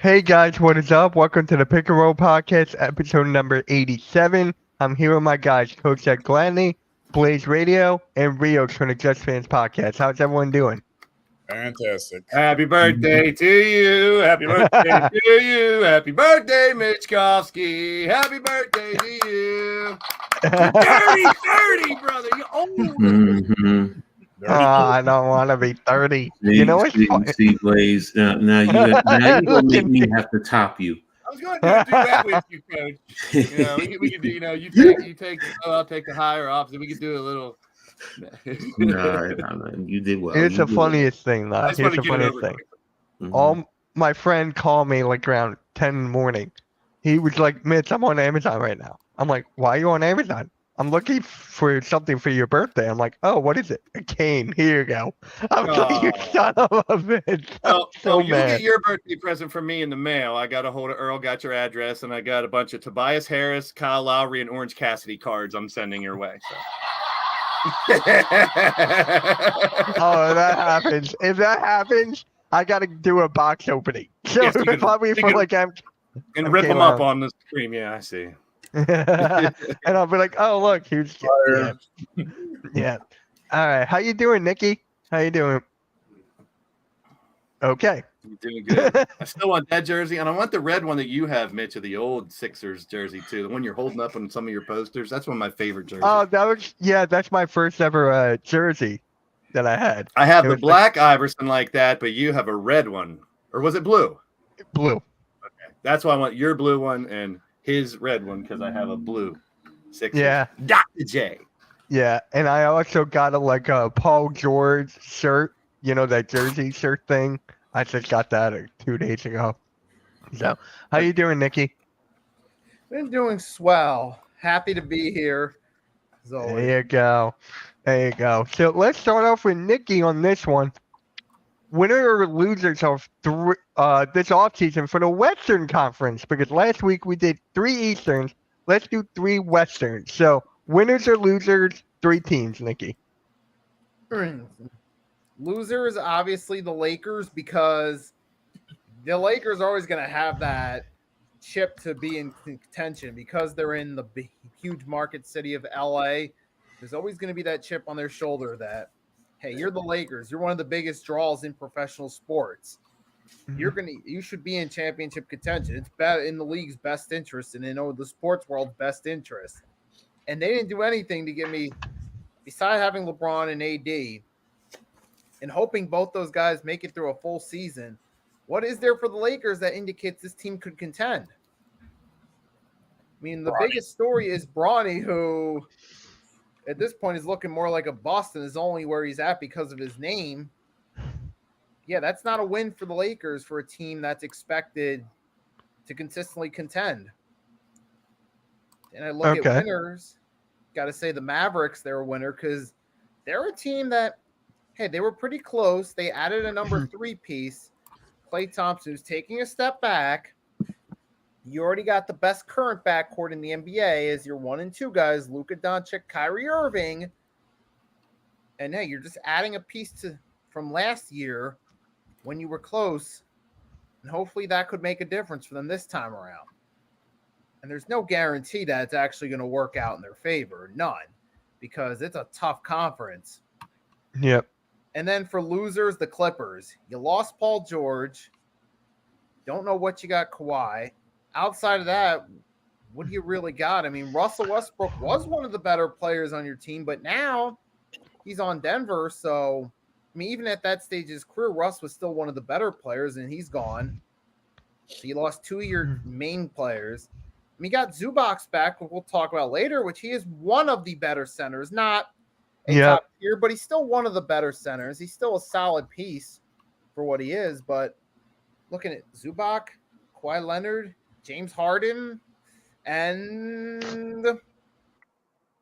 Hey guys, what is up? Welcome to the Pick and Roll Podcast, episode number 87. I'm here with my guys, Coach Ed Gladney, Blaze Radio, and Rios from the Just Fans Podcast. How's everyone doing? Fantastic. Happy birthday to you. Happy birthday to you. Happy birthday, Mitchkowski. Happy birthday to you. You're dirty 30, brother. You're old. Mm-hmm. I don't want to be 30. You know what's funny? See, Blaze. Now you're gonna make me have to top you. I was going to do that with you, Coach. You know, we could do. You know, you take. Oh, I'll take the higher opposite. We could do a little. No, you did well. Here's the funniest thing, though. I just Here's want the to get it funniest over thing. quick. All my friend called me like around 10 in the morning. He was like, Mitch, I'm on Amazon right now. I'm like, why are you on Amazon? I'm looking for something for your birthday. I'm like, oh, what is it? A cane. Here you go. I'm like, you son of a bitch. So you mad. get your birthday present from me in the mail. I got a hold of Earl, got your address, and I got a bunch of Tobias Harris, Kyle Lowry, and Orange Cassidy cards I'm sending your way. So. Oh, that happens. If that happens, I got to do a box opening. So Yes, you can- probably you for can- like and Okay, rip them well. up on the screen. Yeah, I see. and I'll be like, oh, look, here's yeah. Yeah. All right. How you doing, Nikki? How you doing? Okay. You're doing good. I still want that jersey, and I want the red one that you have, Mitch, of the old Sixers jersey too. The one you're holding up on some of your posters. That's one of my favorite jerseys. Oh, that's my first ever jersey that I had. I have it the was black Iverson like that, but you have a red one, or was it blue? Blue. Okay, that's why I want your blue one and his red one because I have a blue Sixers. Yeah. Dr. J. Yeah, and I also got a Paul George shirt. You know, that jersey shirt thing. I just got that 2 days ago. So, how you doing, Nikki? Been doing swell. Happy to be here. As always. There you go. There you go. So let's start off with Nikki on this one. Winner or losers of this offseason for the Western Conference, because last week we did 3 Easterns. Let's do 3 Westerns. So winners or losers, 3 teams, Nikki. Losers, obviously the Lakers, because the Lakers are always going to have that chip to be in contention because they're in the big, huge market city of LA. There's always going to be that chip on their shoulder that, hey, you're the Lakers. You're one of the biggest draws in professional sports. You should be in championship contention. It's in the league's best interest and in the sports world's best interest. And they didn't do anything to get me, besides having LeBron and AD, and hoping both those guys make it through a full season. What is there for the Lakers that indicates this team could contend? I mean, the biggest story is Bronny, who at this point is looking more like a bust and is only where he's at because of his name. Yeah, that's not a win for the Lakers for a team that's expected to consistently contend. And I look at winners, got to say the Mavericks, they're a winner because they're a team that, hey, they were pretty close. They added a number 3 piece. Klay Thompson, who's taking a step back. You already got the best current backcourt in the NBA as your 1 and 2 guys, Luka Doncic, Kyrie Irving. And hey, you're just adding a piece from last year when you were close. And hopefully that could make a difference for them this time around. And there's no guarantee that it's actually going to work out in their favor. None. Because it's a tough conference. Yep. And then for losers, the Clippers. You lost Paul George. Don't know what you got Kawhi. Outside of that, what do you really got? I mean, Russell Westbrook was one of the better players on your team, but now he's on Denver. So, I mean, even at that stage of his career, Russ was still one of the better players, and he's gone. So you lost 2 of your main players. I mean, you got Zubac back, which we'll talk about later, which he is one of the better centers. Not a top tier, but he's still one of the better centers. He's still a solid piece for what he is. But looking at Zubac, Kawhi Leonard, James Harden, and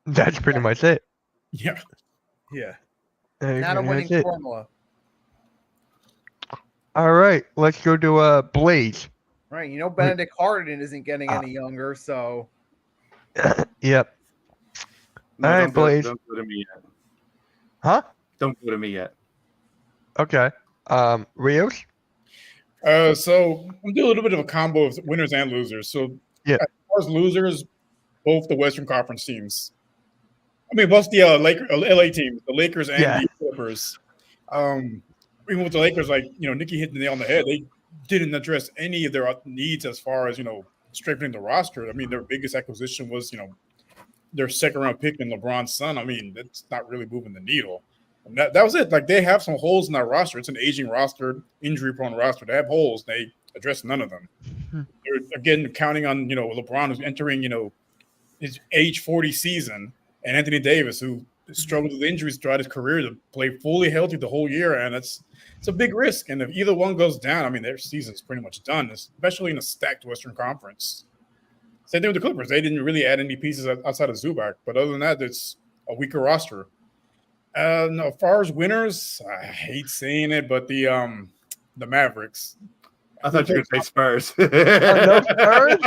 that's pretty much it. Yeah. Not a winning formula. All right, let's go to Blaze. Right, you know Benedict Harden isn't getting any younger, so. Yep. No, all right, Blaze. Don't go to me yet. Huh? Don't go to me yet. Okay. Rios? So we'll do a little bit of a combo of winners and losers. So Yeah. as far as losers, both the Western Conference teams. I mean, both the LA teams, the Lakers and Yeah. the Clippers. Even with the Lakers, like, Nikki hit the nail on the head. They didn't address any of their needs as far as, strengthening the roster. I mean, their biggest acquisition was, their second-round pick in LeBron's son. I mean, that's not really moving the needle. And that was it. Like, they have some holes in that roster. It's an aging roster, injury-prone roster. They have holes. They address none of them. They're, again, counting on, LeBron who's entering, his age 40 season, and Anthony Davis, who struggled with injuries throughout his career, to play fully healthy the whole year. And it's a big risk. And if either one goes down, I mean, their season's pretty much done, especially in a stacked Western Conference. Same thing with the Clippers. They didn't really add any pieces outside of Zubac. But other than that, it's a weaker roster. As far as winners, I hate saying it, but the Mavericks. I thought you were going to say Spurs. No Spurs?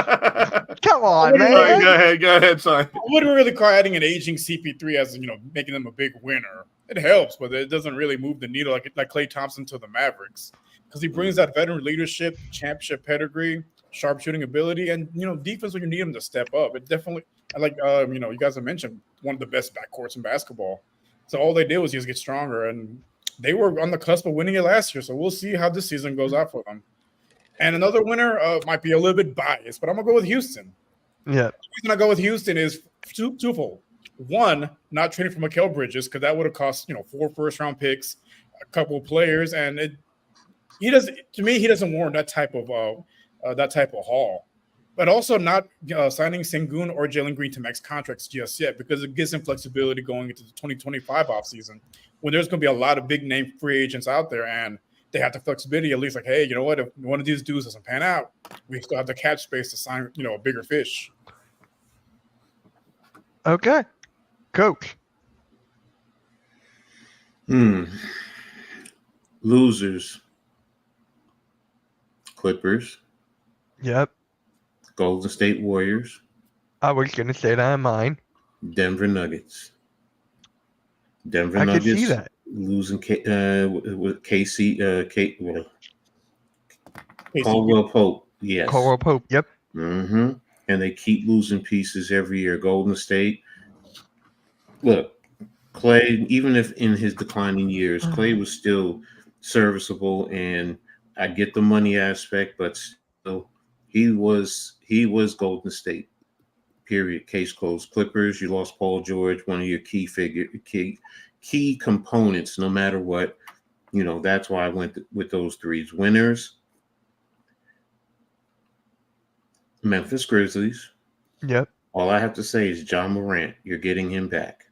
Come on, man. Sorry, go ahead. Sorry. I wouldn't really call adding an aging CP3 as, making them a big winner. It helps, but it doesn't really move the needle like Klay Thompson to the Mavericks, because he brings that veteran leadership, championship pedigree, sharpshooting ability, and, defense when you need him to step up. It definitely, you guys have mentioned one of the best backcourts in basketball. So all they did was just get stronger, and they were on the cusp of winning it last year. So we'll see how this season goes out for them. And another winner might be a little bit biased, but I'm going to go with Houston. Yeah. The reason I go with Houston is twofold. One, not trading for Mikal Bridges, because that would have cost 4 first-round picks, a couple of players, and he doesn't warrant that type of haul. But also not signing Sengun or Jalen Green to max contracts just yet, because it gives him flexibility going into the 2025 offseason, when there's going to be a lot of big-name free agents out there, and they have the flexibility, at least, like, hey, you know what? If one of these dudes doesn't pan out, we still have the cap space to sign, a bigger fish. Okay. Coach. Losers. Clippers. Yep. Golden State Warriors. I was going to say that in mine. Denver Nuggets. Denver I Nuggets could see that. losing with Caldwell Pope. Yes. Caldwell Pope. Yep. And they keep losing pieces every year. Golden State. Look, Klay, even if in his declining years, Klay was still serviceable, and I get the money aspect, but still, he was Golden State. Period. Case closed. Clippers, you lost Paul George, one of your key components, no matter what. That's why I went with those threes. Winners, Memphis Grizzlies. Yep. All I have to say is John Morant. You're getting him back.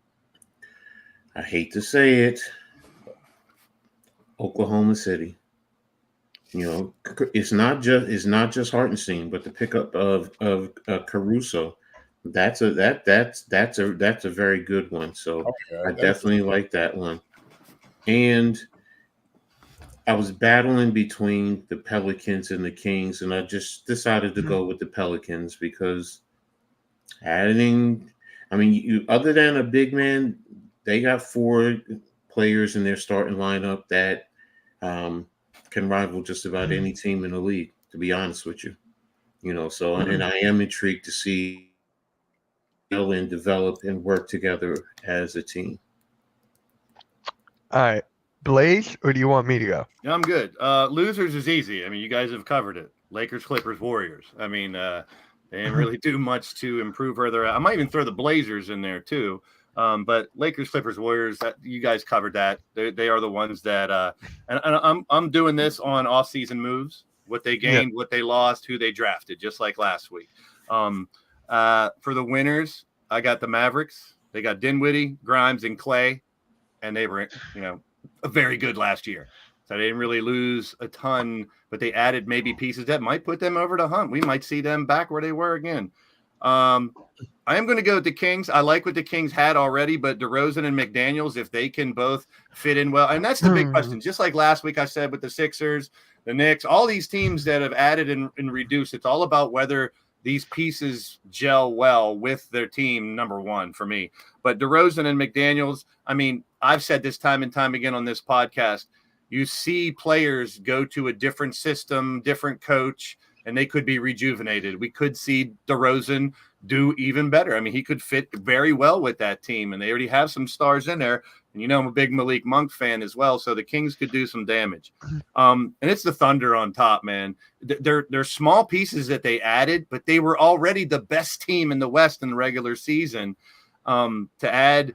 I hate to say it. Oklahoma City. It's not just Hartenstein, but the pickup of Caruso. That's a very good one. So I definitely like that one. And I was battling between the Pelicans and the Kings, and I just decided to go with the Pelicans because other than a big man, they got 4 players in their starting lineup that can rival just about any team in the league, to be honest with you. And I am intrigued to see and develop and work together as a team. All right. Blaze, or do you want me to go? Yeah, I'm good. Losers is easy. I mean, you guys have covered it. Lakers, Clippers, Warriors. I mean, they didn't really do much to improve where they're at. I might even throw the Blazers in there too. But Lakers, Clippers, Warriors, you guys covered that. They are the ones that and I'm doing this on off-season moves, what they gained, what they lost, who they drafted, just like last week. For the winners, I got the Mavericks. They got Dinwiddie, Grimes, and Klay, and they were, very good last year. So they didn't really lose a ton, but they added maybe pieces that might put them over the hump. We might see them back where they were again. I am going to go with the Kings. I like what the Kings had already, but DeRozan and McDaniels, if they can both fit in well, and that's the big question. Just like last week I said with the Sixers, the Knicks, all these teams that have added and reduced, it's all about whether these pieces gel well with their team, number one for me. But DeRozan and McDaniels, I mean, I've said this time and time again on this podcast, you see players go to a different system, different coach, and they could be rejuvenated. We could see DeRozan do even better. I mean, he could fit very well with that team, and they already have some stars in there. And I'm a big Malik Monk fan as well, so the Kings could do some damage. And it's the Thunder on top, man. They're small pieces that they added, but they were already the best team in the West in the regular season. To add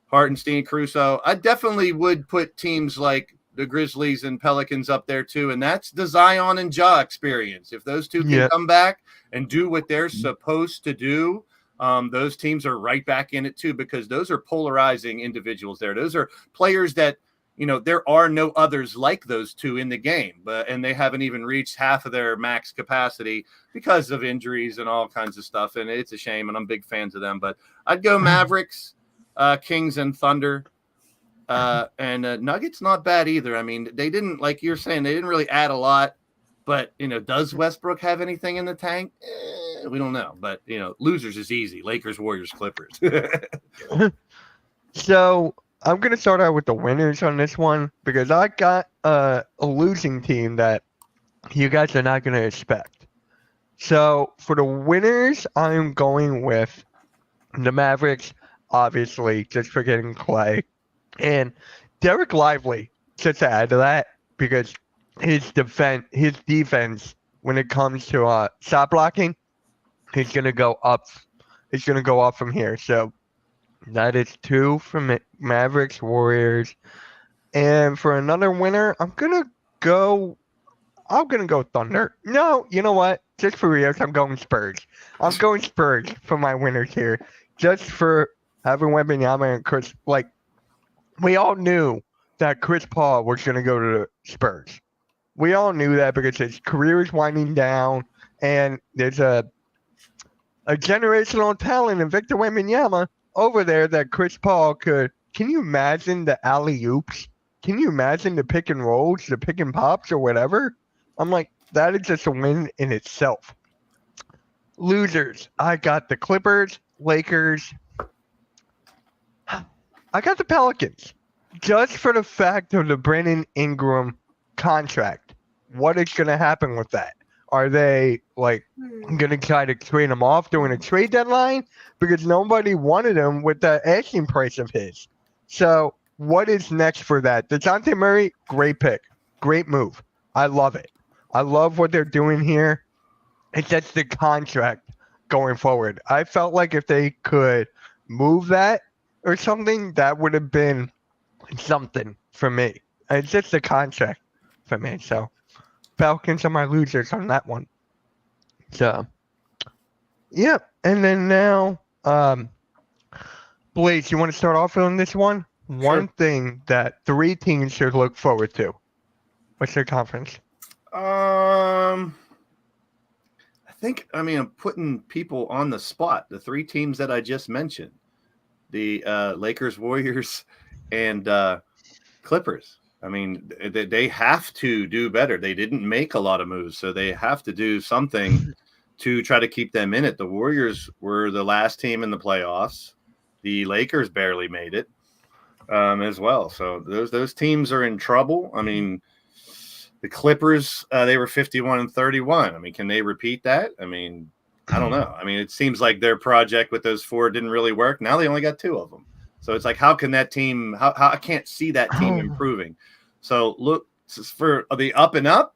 Hartenstein, Caruso, I definitely would put teams like the Grizzlies and Pelicans up there too, and that's the Zion and Ja experience. If those two can come back and do what they're supposed to do, those teams are right back in it too, because those are polarizing individuals there. Those are players that, there are no others like those two in the game, and they haven't even reached half of their max capacity because of injuries and all kinds of stuff, and it's a shame, and I'm big fans of them. But I'd go Mavericks, Kings, and Thunder. And Nuggets not bad either. I mean, they didn't, like you're saying, they didn't really add a lot, but does Westbrook have anything in the tank? We don't know, but losers is easy. Lakers, Warriors, Clippers. So I'm gonna start out with the winners on this one, because I got a losing team that you guys are not gonna expect. So for the winners, I'm going with the Mavericks, obviously, just for getting Clay. And Derek Lively, just to add to that, because his defense, when it comes to shot blocking, he's gonna go up. It's gonna go up from here. So that is 2 from Mavericks, Warriors, and for another winner, I'm gonna go Thunder. No, you know what? Just for real, I'm going Spurs. I'm going Spurs for my winners here, just for having Wembanyama and Chris. We all knew that Chris Paul was going to go to the Spurs. We all knew that because his career is winding down, and there's a generational talent in Victor Wembanyama over there that Chris Paul could. Can you imagine the alley-oops? Can you imagine the pick and rolls, the pick and pops, or whatever? I'm like, that is just a win in itself. Losers, I got the Clippers, Lakers. I got the Pelicans, just for the fact of the Brandon Ingram contract. What is going to happen with that? Are they going to try to trade him off during a trade deadline? Because nobody wanted him with the asking price of his. So what is next for that? DeJounte Murray, great pick. Great move. I love it. I love what they're doing here. It's just the contract going forward. I felt like if they could move that or something, that would have been something for me. It's just a contract for me. So Falcons are my losers on that one. So yeah. And then now, Blaze, you want to start off on this one? Sure. One thing that 3 teams should look forward to. What's their conference? I'm putting people on the spot. The 3 teams that I just mentioned. The Lakers, Warriors, and Clippers. I mean, they have to do better. They didn't make a lot of moves, so they have to do something to try to keep them in it. The Warriors were the last team in the playoffs. The Lakers barely made it as well. So those teams are in trouble. I mean, the Clippers, they were 51-31. I mean, can they repeat that? I mean, I don't know. I mean, it seems like their project with those 4 didn't really work. Now they only got 2 of them. So it's like, how can that team – how I can't see that team improving. So look, for the up and up,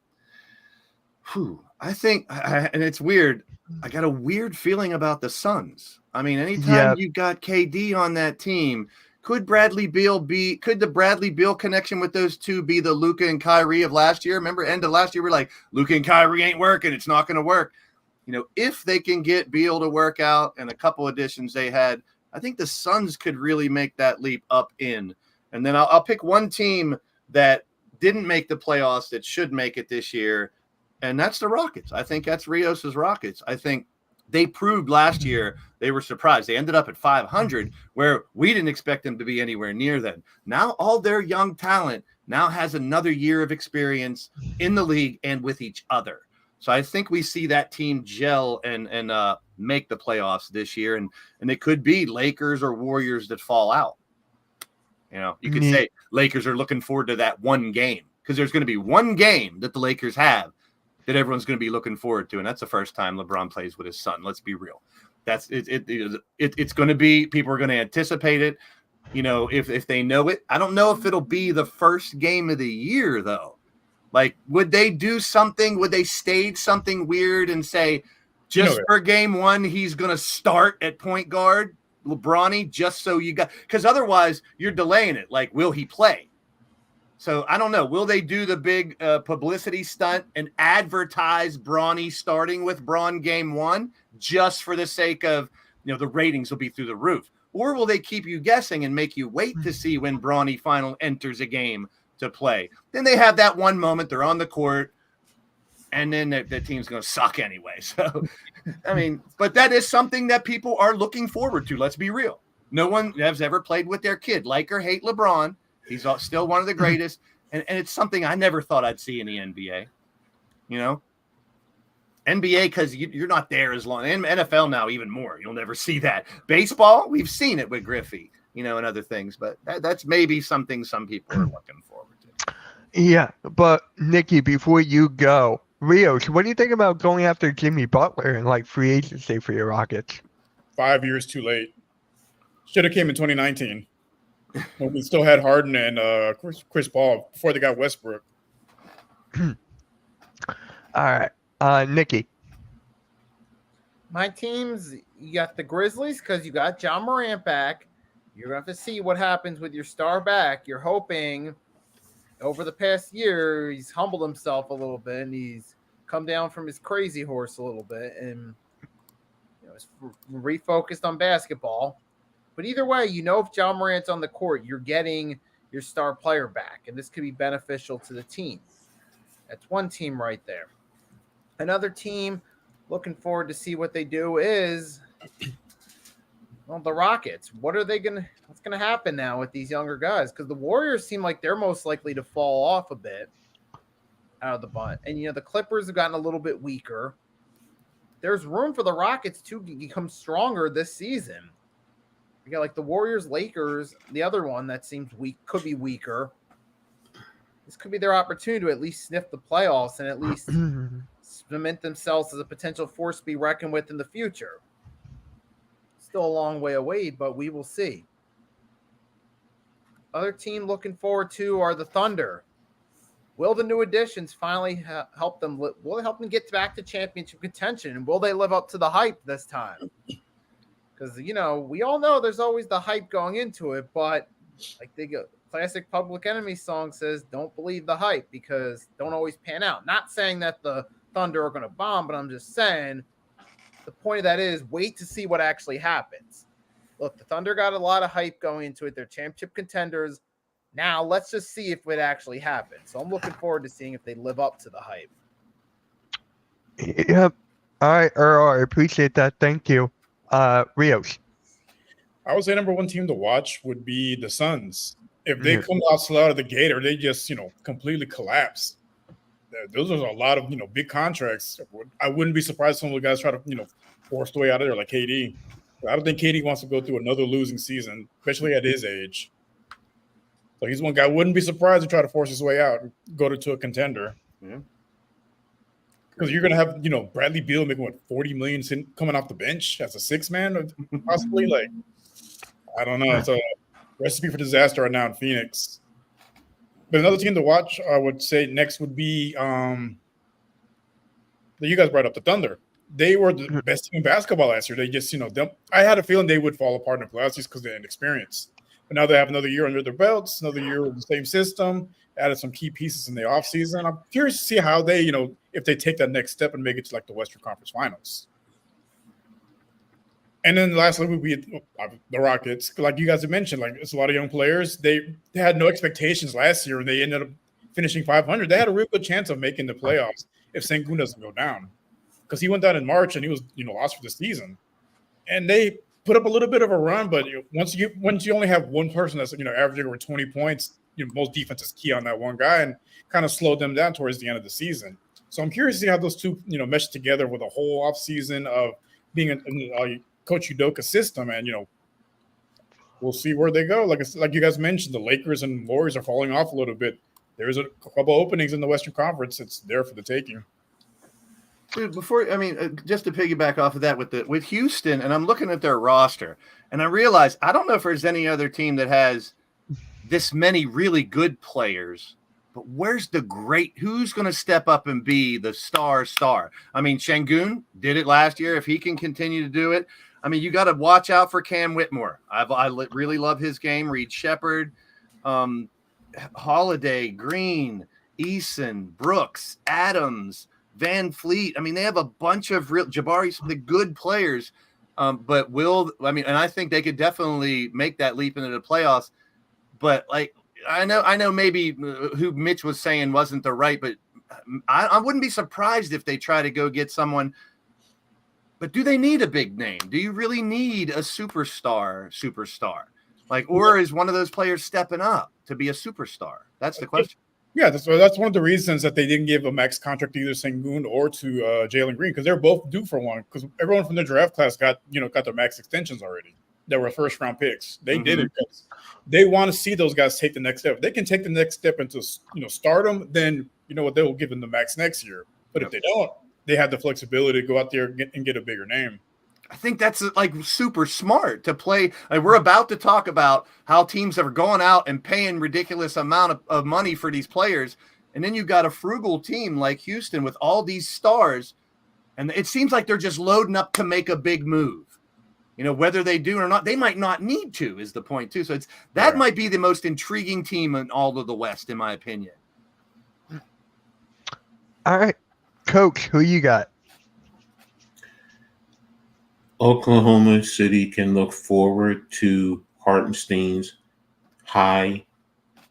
I think – and it's weird. I got a weird feeling about the Suns. I mean, anytime you got KD on that team, could the Bradley Beal connection with those two be the Luka and Kyrie of last year? Remember, end of last year, we're like, Luka and Kyrie ain't working. It's not going to work. If they can get Beal to work out and a couple additions they had, I think the Suns could really make that leap up in. And then I'll pick one team that didn't make the playoffs that should make it this year, and that's the Rockets. I think that's Rios's Rockets. I think they proved last year they were surprised. They ended up at 500, where we didn't expect them to be anywhere near that. Now all their young talent now has another year of experience in the league and with each other. So I think we see that team gel and make the playoffs this year, and it could be Lakers or Warriors that fall out. You could say Lakers are looking forward to that one game because there's going to be one game that the Lakers have that everyone's going to be looking forward to, and that's the first time LeBron plays with his son. Let's be real. That's it. It's going to be, people are going to anticipate it. You know, if they know it. I don't know if it'll be the first game of the year though. Like, would they do something? Would they stage something weird and say, just for game one, he's going to start at point guard, LeBron, just so you got, because otherwise you're delaying it. Like, will he play? So I don't know. Will they do the big publicity stunt and advertise Bronny starting with Braun game one just for the sake of, you know, the ratings will be through the roof? Or will they keep you guessing and make you wait to see when Bronny final enters a game to play? Then they have that one moment, they're on the court, and then the team's going to suck anyway. So, I mean, but that is something that people are looking forward to. Let's be real. No one has ever played with their kid, like or hate LeBron. He's still one of the greatest. And it's something I never thought I'd see in the NBA. You know? NBA, because you're not there as long. And NFL now, even more. You'll never see that. Baseball, we've seen it with Griffey, you know, and other things. But that's maybe something some people are looking forward to. Yeah, but Nikki, before you go, Rios, what do you think about going after Jimmy Butler and like free agency for your Rockets? 5 years too late. Should have came in 2019 when we still had Harden and Chris Paul before they got Westbrook. All right, Nikki. My teams, you got the Grizzlies because you got John Morant back. You're going to have to see what happens with your star back. You're hoping over the past year, he's humbled himself a little bit and he's come down from his crazy horse a little bit and, you know, is refocused on basketball. But either way, you know, if John Morant's on the court, you're getting your star player back, and this could be beneficial to the team. That's one team right there. Another team looking forward to see what they do is, well, the Rockets. What's going to happen now with these younger guys? Because the Warriors seem like they're most likely to fall off a bit out of the bunt. And, you know, the Clippers have gotten a little bit weaker. There's room for the Rockets to become stronger this season. We got like the Warriors, Lakers, the other one that seems weak, could be weaker. This could be their opportunity to at least sniff the playoffs and at least cement themselves as a potential force to be reckoned with in the future. Still a long way away, but we will see. Other team looking forward to are the Thunder. Will the new additions finally help them? Will it help them get back to championship contention? And will they live up to the hype this time? Because, you know, we all know there's always the hype going into it, but like the classic Public Enemy song says, don't believe the hype because don't always pan out. Not saying that the Thunder are going to bomb, but I'm just saying the point of that is wait to see what actually happens. Look, the Thunder got a lot of hype going into it. They're championship contenders. Now let's just see if it actually happens. So I'm looking forward to seeing if they live up to the hype. Yep. All right, Earl, I appreciate that. Thank you. Rios. I would say number one team to watch would be the Suns. If they come out slow out of the gate or they just, you know, completely collapse, those are a lot of, you know, big contracts. I wouldn't be surprised if some of the guys try to, you know, force their way out of there like KD. I don't think KD wants to go through another losing season, especially at his age. So he's one guy I wouldn't be surprised to try to force his way out and go to a contender. Yeah. Because you're going to have, you know, Bradley Beal making, what, $40 million coming off the bench as a six-man, possibly? Like, I don't know. It's a recipe for disaster right now in Phoenix. But another team to watch, I would say next would be that you guys brought up, the Thunder. They were the best team in basketball last year. They just, you know, I had a feeling they would fall apart in the playoffs just because they had experience. But now they have another year under their belts, another year with the same system, added some key pieces in the offseason. I'm curious to see how they, you know, if they take that next step and make it to like the Western Conference Finals. And then lastly, would be the Rockets. Like you guys have mentioned, like it's a lot of young players. They had no expectations last year and they ended up finishing 500. They had a real good chance of making the playoffs if Sengun doesn't go down. Because he went down in March and he was, you know, lost for the season. And they put up a little bit of a run, but you know, once you only have one person that's, you know, averaging over 20 points, you know, most defense is key on that one guy and kind of slowed them down towards the end of the season. So I'm curious to see how those two, you know, mesh together with a whole offseason of being a Coach Udoka system. And, you know, we'll see where they go. Like you guys mentioned, the Lakers and Warriors are falling off a little bit. there's a couple openings in the Western Conference. It's there for the taking. Dude, just to piggyback off of that with Houston, and I'm looking at their roster, and I realize I don't know if there's any other team that has this many really good players, but who's going to step up and be the star? I mean, Şengün did it last year. If he can continue to do it, I mean, you got to watch out for Cam Whitmore. I really love his game. Reed Shepherd, Holiday, Green, Eason, Brooks, Adams, Van Fleet. I mean, they have a bunch of the good players. But and I think they could definitely make that leap into the playoffs. But like, I know maybe who Mitch was saying wasn't the right, but I wouldn't be surprised if they try to go get someone. But do they need a big name? Do you really need a superstar? Like, or is one of those players stepping up to be a superstar? That's the question. Yeah, that's one of the reasons that they didn't give a max contract to either Şengün or to Jalen Green, because they're both due for one. Because everyone from the draft class got their max extensions already. That were first round picks. They did it because they want to see those guys take the next step. If they can take the next step into stardom, then you know what, they will give them the max next year. But if they don't, they have the flexibility to go out there and get a bigger name. I think that's like super smart to play. Like, we're about to talk about how teams are going out and paying ridiculous amount of money for these players. And then you've got a frugal team like Houston with all these stars. And it seems like they're just loading up to make a big move. Whether they do or not, they might not need to, is the point too. So that might be the most intriguing team in all of the West, in my opinion. All right, Coach, who you got? Oklahoma City can look forward to Hartenstein's high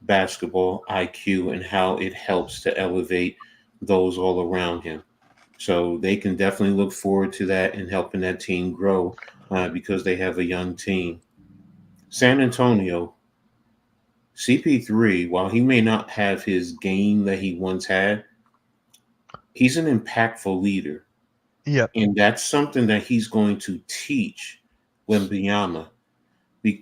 basketball IQ and how it helps to elevate those all around him. So they can definitely look forward to that and helping that team grow because they have a young team. San Antonio, CP3, while he may not have his game that he once had, he's an impactful leader. Yep. And that's something that he's going to teach Wembanyama.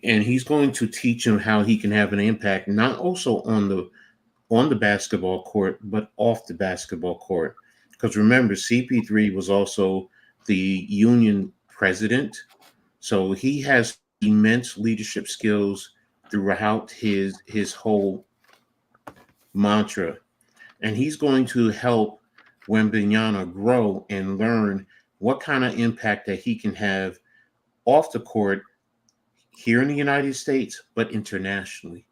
And he's going to teach him how he can have an impact, not also on the basketball court, but off the basketball court. Because remember, CP3 was also the union president. So he has immense leadership skills throughout his whole mantra. And he's going to help Wembanyama grow and learn what kind of impact that he can have off the court here in the United States, but internationally,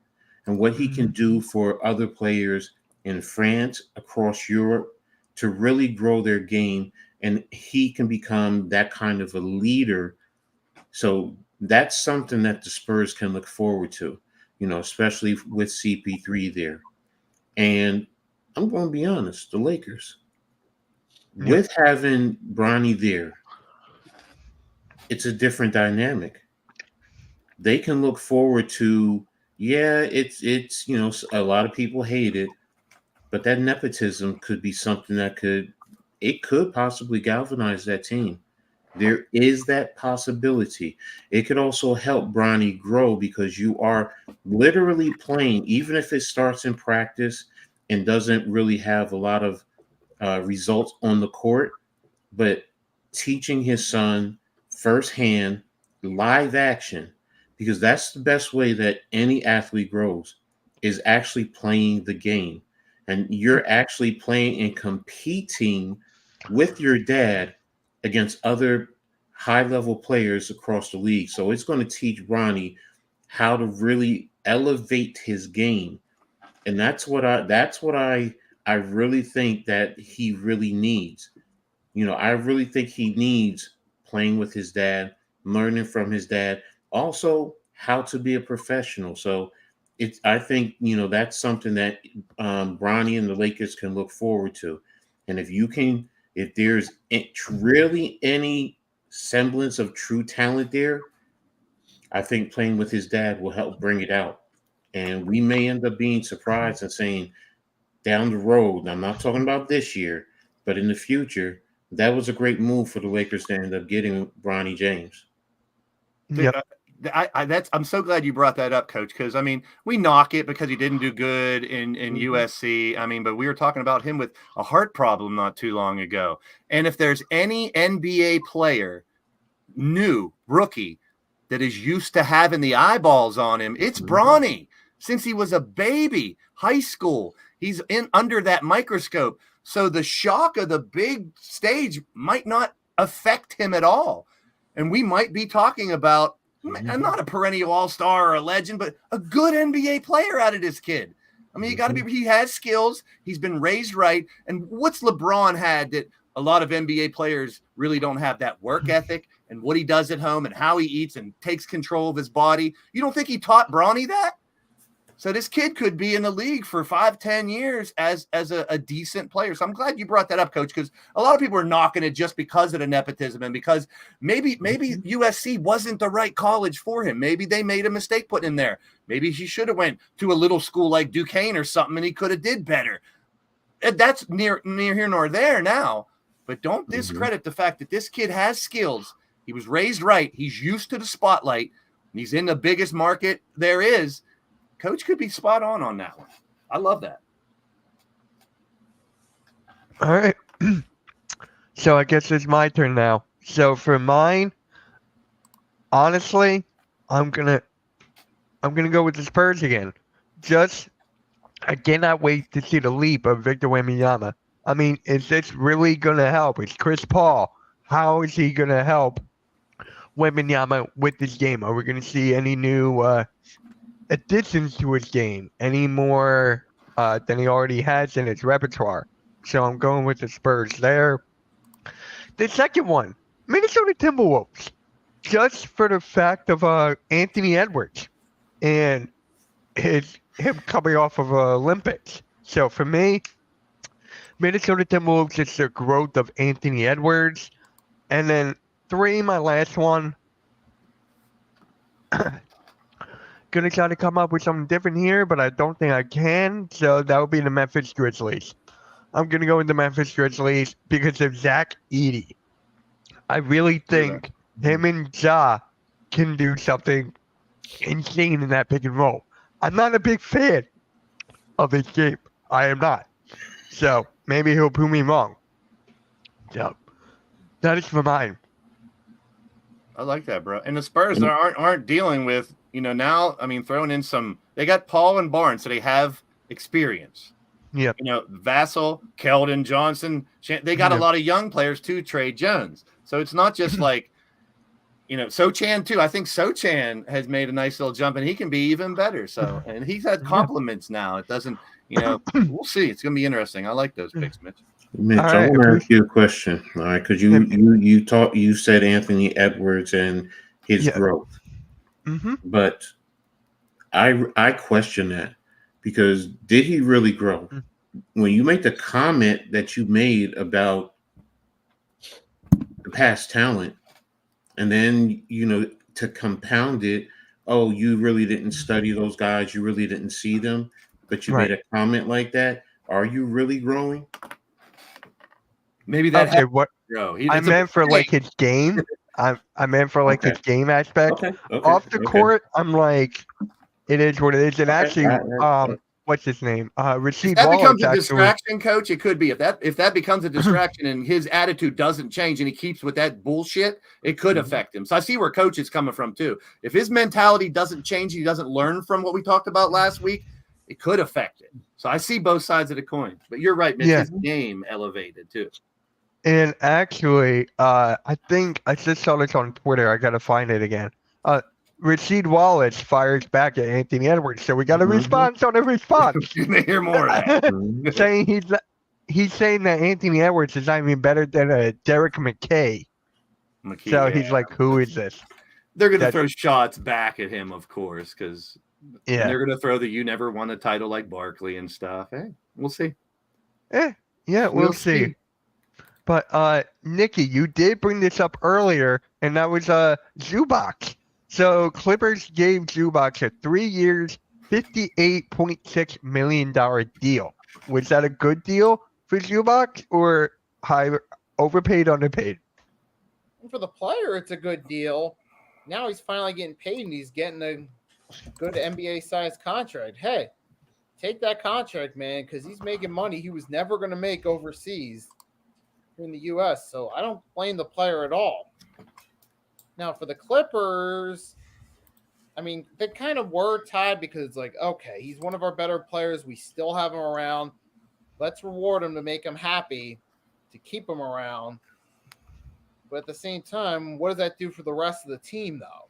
and what he can do for other players in France, across Europe, to really grow their game. And he can become that kind of a leader. So that's something that the Spurs can look forward to, especially with CP3 there. And I'm going to be honest, the Lakers, with having Bronny there, it's a different dynamic. They can look forward to, it's a lot of people hate it, but that nepotism could be something that could possibly galvanize that team. There is that possibility. It could also help Bronny grow because you are literally playing, even if it starts in practice and doesn't really have a lot of results on the court, but teaching his son firsthand, live action, because that's the best way that any athlete grows, is actually playing the game. And you're actually playing and competing with your dad against other high-level players across the league. So it's going to teach Bronny how to really elevate his game. And that's what I really think that he really needs. I really think he needs playing with his dad, learning from his dad, also how to be a professional. So I think that's something that Bronny and the Lakers can look forward to. And if there's really any semblance of true talent there, I think playing with his dad will help bring it out. And we may end up being surprised and saying down the road, I'm not talking about this year, but in the future, that was a great move for the Lakers to end up getting Bronny James. Yep. I'm so glad you brought that up, Coach, because I mean we knock it because he didn't do good in USC. I mean, but we were talking about him with a heart problem not too long ago. And if there's any NBA player, new rookie, that is used to having the eyeballs on him, it's Bronny. Since he was a baby, high school, he's under that microscope. So the shock of the big stage might not affect him at all. And we might be talking about not a perennial all-star or a legend, but a good NBA player out of this kid. I mean, he has skills. He's been raised right. And what's LeBron had that a lot of NBA players really don't have? That work ethic and what he does at home and how he eats and takes control of his body. You don't think he taught Bronny that? So this kid could be in the league for 5-10 years as a decent player. So I'm glad you brought that up, Coach, because a lot of people are knocking it just because of the nepotism and because maybe USC wasn't the right college for him. Maybe they made a mistake putting him there. Maybe he should have went to a little school like Duquesne or something and he could have did better. That's near here nor there now. But don't discredit the fact that this kid has skills. He was raised right. He's used to the spotlight. He's in the biggest market there is. Coach could be spot on that one. I love that. All right. So I guess it's my turn now. So for mine, honestly, I'm gonna go with the Spurs again. I cannot wait to see the leap of Victor Wembanyama. I mean, is this really gonna help? It's Chris Paul. How is he gonna help Wembanyama with this game? Are we gonna see any new additions to his game, any more than he already has in his repertoire? So I'm going with the Spurs there. The second one, Minnesota Timberwolves, just for the fact of Anthony Edwards and him coming off of Olympics. So for me, Minnesota Timberwolves is the growth of Anthony Edwards. And then 3, my last one. Gonna try to come up with something different here, but I don't think I can. So that would be the Memphis Grizzlies. I'm gonna go with the Memphis Grizzlies because of Zach Edey. I really think him and Ja can do something insane in that pick and roll. I'm not a big fan of his game. I am not. So maybe he'll prove me wrong. So that is for mine. I like that, bro. And the Spurs aren't dealing with, now, I mean, throwing in they got Paul and Barnes, so they have experience. Yeah. Vassell, Keldon Johnson, they got a lot of young players too, Trey Jones. So it's not just like, Sochan too. I think Sochan has made a nice little jump and he can be even better. So, and he's had compliments now. It doesn't, we'll see. It's going to be interesting. I like those picks, Mitch. Mitch, I want to ask you a question. All right. Cause you said Anthony Edwards and his growth. Mm-hmm. But I question that because did he really grow? When you make the comment that you made about the past talent, and then to compound it, oh, you really didn't study those guys, you really didn't see them, but you made a comment like that. Are you really growing? Maybe that. Okay, what I meant for like his game. I meant for like his game aspect. Off the court, I'm like, it is what it is. And actually, what's his name? Rasheed Wallace. That becomes a distraction, Coach. It could be if that becomes a distraction and his attitude doesn't change and he keeps with that bullshit, it could affect him. So I see where Coach is coming from too. If his mentality doesn't change, he doesn't learn from what we talked about last week, it could affect it. So I see both sides of the coin. But you're right, Mitch. His game elevated too. And actually, I think I just saw this on Twitter. I gotta find it again. Rasheed Wallace fires back at Anthony Edwards, so we got a response on a response. You may hear more of that. Saying he's saying that Anthony Edwards is not even better than Derek McKay. So he's like, who is this? They're gonna throw shots back at him, of course, because they're gonna throw the "you never won a title like Barkley" and stuff. Hey, we'll see. We'll see. But Nikki, you did bring this up earlier, and that was Zubac. So Clippers gave Zubac a 3 years, $58.6 million deal. Was that a good deal for Zubac or high overpaid, underpaid? For the player, it's a good deal. now he's finally getting paid and he's getting a good NBA sized contract. Hey, take that contract, man, because he's making money he was never going to make overseas in the U.S. So I don't blame the player at all. Now for the Clippers, I mean, they kind of were tied because it's like, okay, he's one of our better players. We still have him around. Let's reward him to make him happy, to keep him around. But at the same time, what does that do for the rest of the team, though?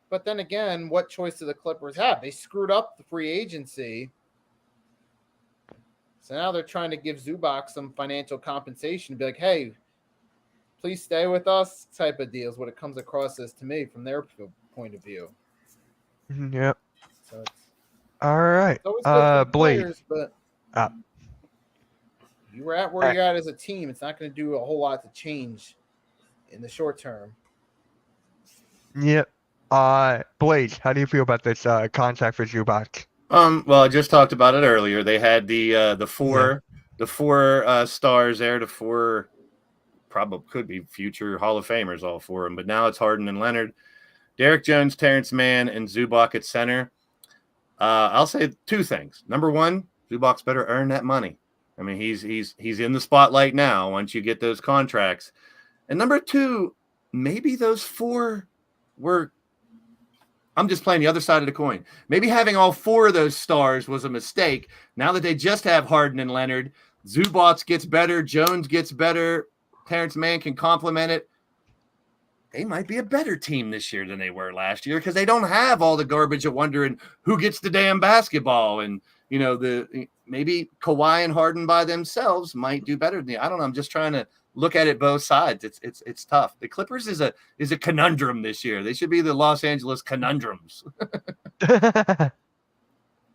But then again, what choice do the Clippers have? They screwed up the free agency. So now they're trying to give Zubac some financial compensation, be like, hey, please stay with us, type of deals, what it comes across as to me from their point of view. Yep. So it's All right. always good for the Blade. players, but you're at where you're at as a team. It's not going to do a whole lot to change in the short term. Yep. Blade, how do you feel about this contract for Zubac? Well, I just talked about it earlier. They had the four stars there, the four probably could be future Hall of Famers, all four of them. But now it's Harden and Leonard, Derek Jones, Terrence Mann, and Zubac at center. I'll say two things. Number one, Zubac's better earn that money. I mean, he's in the spotlight now once you get those contracts. And number two, maybe those four were – I'm just playing the other side of the coin. Maybe having all four of those stars was a mistake. Now that they just have Harden and Leonard, Zubac gets better, Jones gets better, Terrence Mann can complement it. They might be a better team this year than they were last year because they don't have all the garbage of wondering who gets the damn basketball. And, you know, maybe Kawhi and Harden by themselves might do better than I don't know. I'm just trying to look at it both sides. It's tough. The Clippers is a conundrum this year. They should be the Los Angeles Conundrums.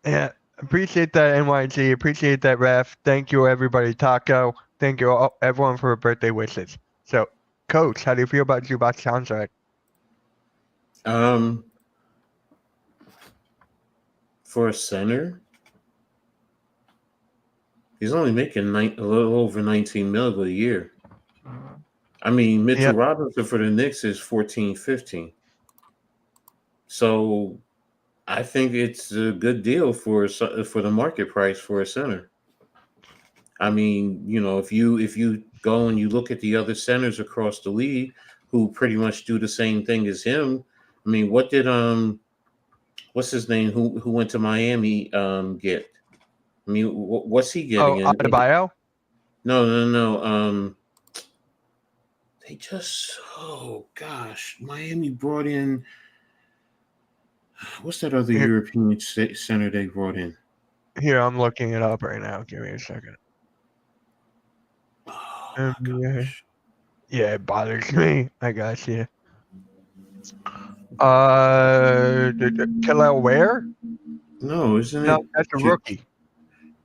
Yeah, appreciate that, NYG. Appreciate that, Ref. Thank you, everybody. Taco. Thank you, everyone, for birthday wishes. So, Coach, how do you feel about Zubac's contract? For a center, he's only making a little over $19 million a year. I mean, Mitchell Robinson for the Knicks is 14-15. So I think it's a good deal for the market price for a center. I mean, you know, if you go and you look at the other centers across the league who pretty much do the same thing as him, I mean, what did what's his name who went to Miami get? I mean, what's he getting? Oh, Adebayo? No. They just Miami brought in what's that other European center they brought in? Here, I'm looking it up right now. Give me a second. Yeah, it bothers me. I got you. Kelly Ware? No, isn't it? No, that's a rookie.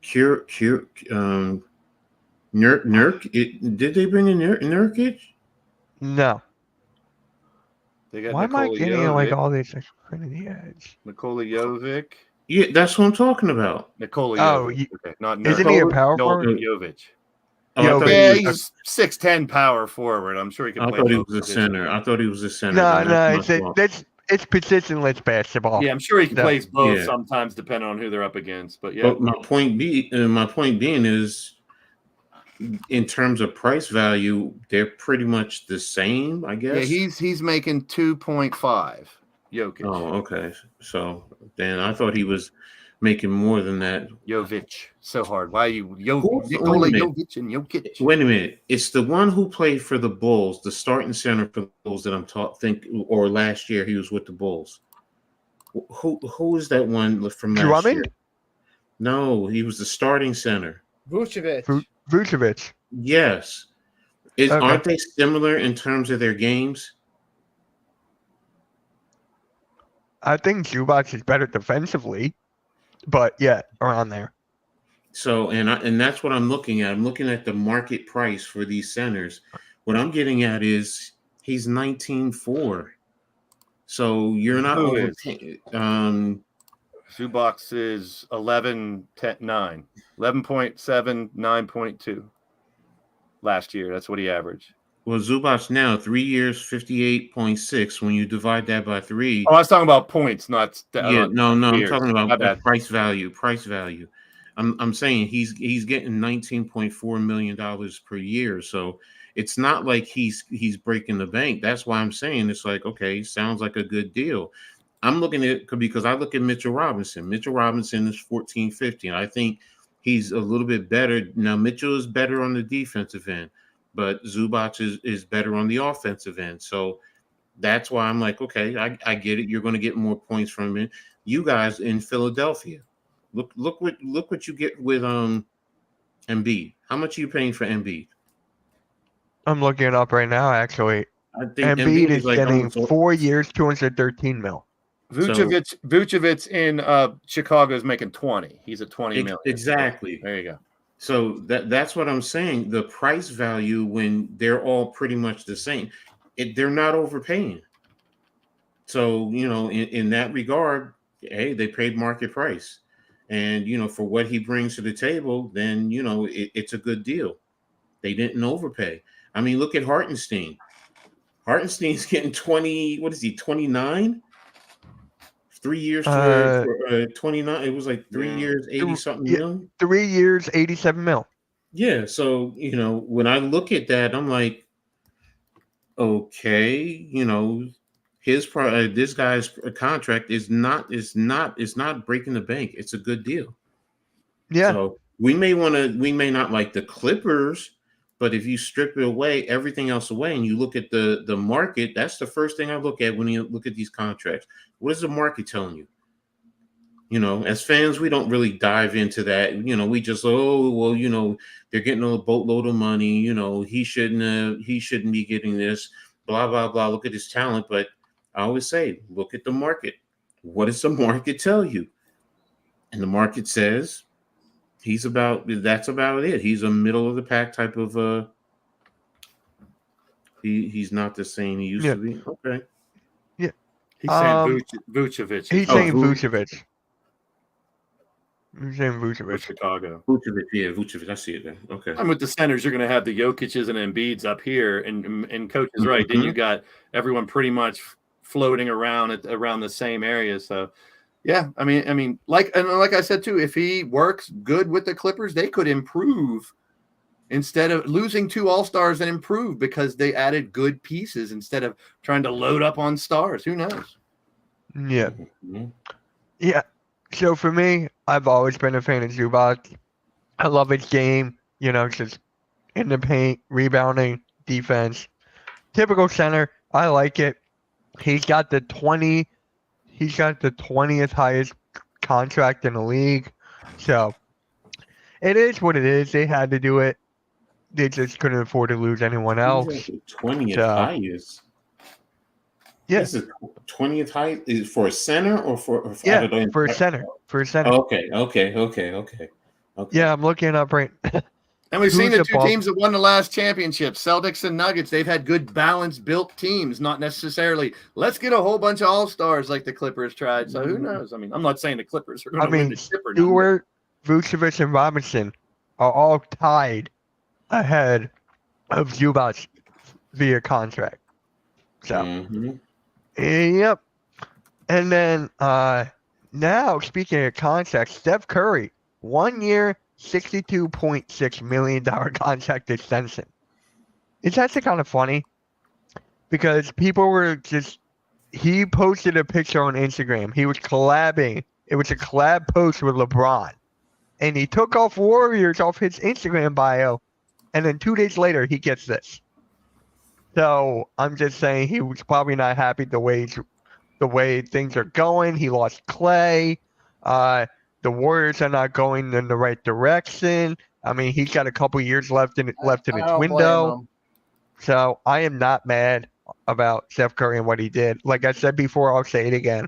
Nurk? Did they bring in Nurkic? No. They got Why Nikola am I getting Jovic, like all these Xfinity ads? Nikola Jovic. Yeah, that's what I'm talking about. Nikola Oh, Jovic. Okay. Not isn't he a power no, forward? Jovic. Oh, Yeah, he's 6'10" power forward. I'm sure he can I play. thought he was a center. No, it's positionless basketball. Yeah, I'm sure he can No. play both Yeah. sometimes, depending on who they're up against. But yeah, But my point being is, in terms of price value, they're pretty much the same, I guess. yeah, he's making 2.5. Jokic. Oh, okay. So then I thought he was making more than that. Jovic. So hard. Why are you Who's the Nikola limit? Jovic and Jokic? Wait a minute. It's the one who played for the Bulls, the starting center for the Bulls that I'm or last year he was with the Bulls. Who is that one from last Drummond? year? No, he was the starting center. Vucevic. Yes. Okay. Aren't they similar in terms of their games? I think Zubac is better defensively, but yeah, around there. So, and that's what I'm looking at. I'm looking at the market price for these centers. What I'm getting at is he's 19.4. So you're not Who over. Zubac is 11.9. 11.7, 9.2 last year. That's what he averaged. Well, Zubac now 3 years, 58.6. When you divide that by 3, Oh, I was talking about points, not yeah, no, I'm years. talking about My the bad. price value. Price value. I'm saying he's getting $19.4 million per year. So it's not like he's breaking the bank. That's why I'm saying it's like, okay, sounds like a good deal. I'm looking at it because I look at Mitchell Robinson. Mitchell Robinson is 14.50, and I think he's a little bit better. Now Mitchell is better on the defensive end, but Zubac is better on the offensive end. So that's why I'm like, okay, I get it. You're going to get more points from it. You guys in Philadelphia, look what you get with Embiid. How much are you paying for Embiid? I'm looking it up right now, actually. I think Embiid is like getting almost 4 years, 213 mil. Vucevic in Chicago is making 20. He's at 20 million. Exactly. There you go. So that's what I'm saying. The price value when they're all pretty much the same, they're not overpaying. So in that regard, hey, they paid market price, and for what he brings to the table, then it's a good deal. They didn't overpay. I mean, look at Hartenstein. Hartenstein's getting 20. What is he? 29. 3 years for 29. It was like 3 years, 80 something million. 3 years, 87 mil. Yeah. So when I look at that, I'm like, okay, this guy's contract is not breaking the bank. It's a good deal. Yeah. So we may not like the Clippers, but if you strip it away, everything else away, and you look at the market, that's the first thing I look at when you look at these contracts. What is the market telling you? As fans, we don't really dive into that. We just, they're getting a boatload of money. He shouldn't be getting this, blah, blah, blah. Look at his talent. But I always say, look at the market. What does the market tell you? And the market says that's about it. He's a middle of the pack type of, he's not the same he used to be. Okay. Yeah. He's saying Vucevic. He's saying Vucevic. He's saying Vucevic. Chicago. Vucevic. I see it there. Okay. And with the centers, you're going to have the Jokic's and Embiid's up here, and Coach is right. Then you got everyone pretty much floating around around the same area. So, yeah, I mean, like I said too, if he works good with the Clippers, they could improve instead of losing 2 All-Stars and improve because they added good pieces instead of trying to load up on stars. Who knows? Yeah. Yeah. So for me, I've always been a fan of Zubac. I love his game, just in the paint, rebounding, defense. Typical center. I like it. He's got the 20th highest contract in the league. So it is what it is. They had to do it. They just couldn't afford to lose anyone else. 20th highest. Yes. This is 20th height. Is it for a center or for a center? For a center. Okay. Yeah, I'm looking it up right. And we've seen the 2 teams that won the last championship, Celtics and Nuggets. They've had good, balanced, built teams, not necessarily let's get a whole bunch of all-stars like the Clippers tried. So who knows? I mean, I'm not saying the Clippers are going to win the chip or not. Stewart, Vucevic, and Robinson are all tied ahead of Zubac via contract. So, yep. And then now, speaking of contracts, Steph Curry, 1 year, $62.6 million contract extension. It's actually kind of funny because people were he posted a picture on Instagram. He was collabing. It was a collab post with LeBron. And he took off Warriors off his Instagram bio. And then 2 days later, he gets this. So I'm just saying he was probably not happy the way things are going. He lost Clay. The Warriors are not going in the right direction. I mean, he's got a couple years left in his window. So I am not mad about Steph Curry and what he did. Like I said before, I'll say it again.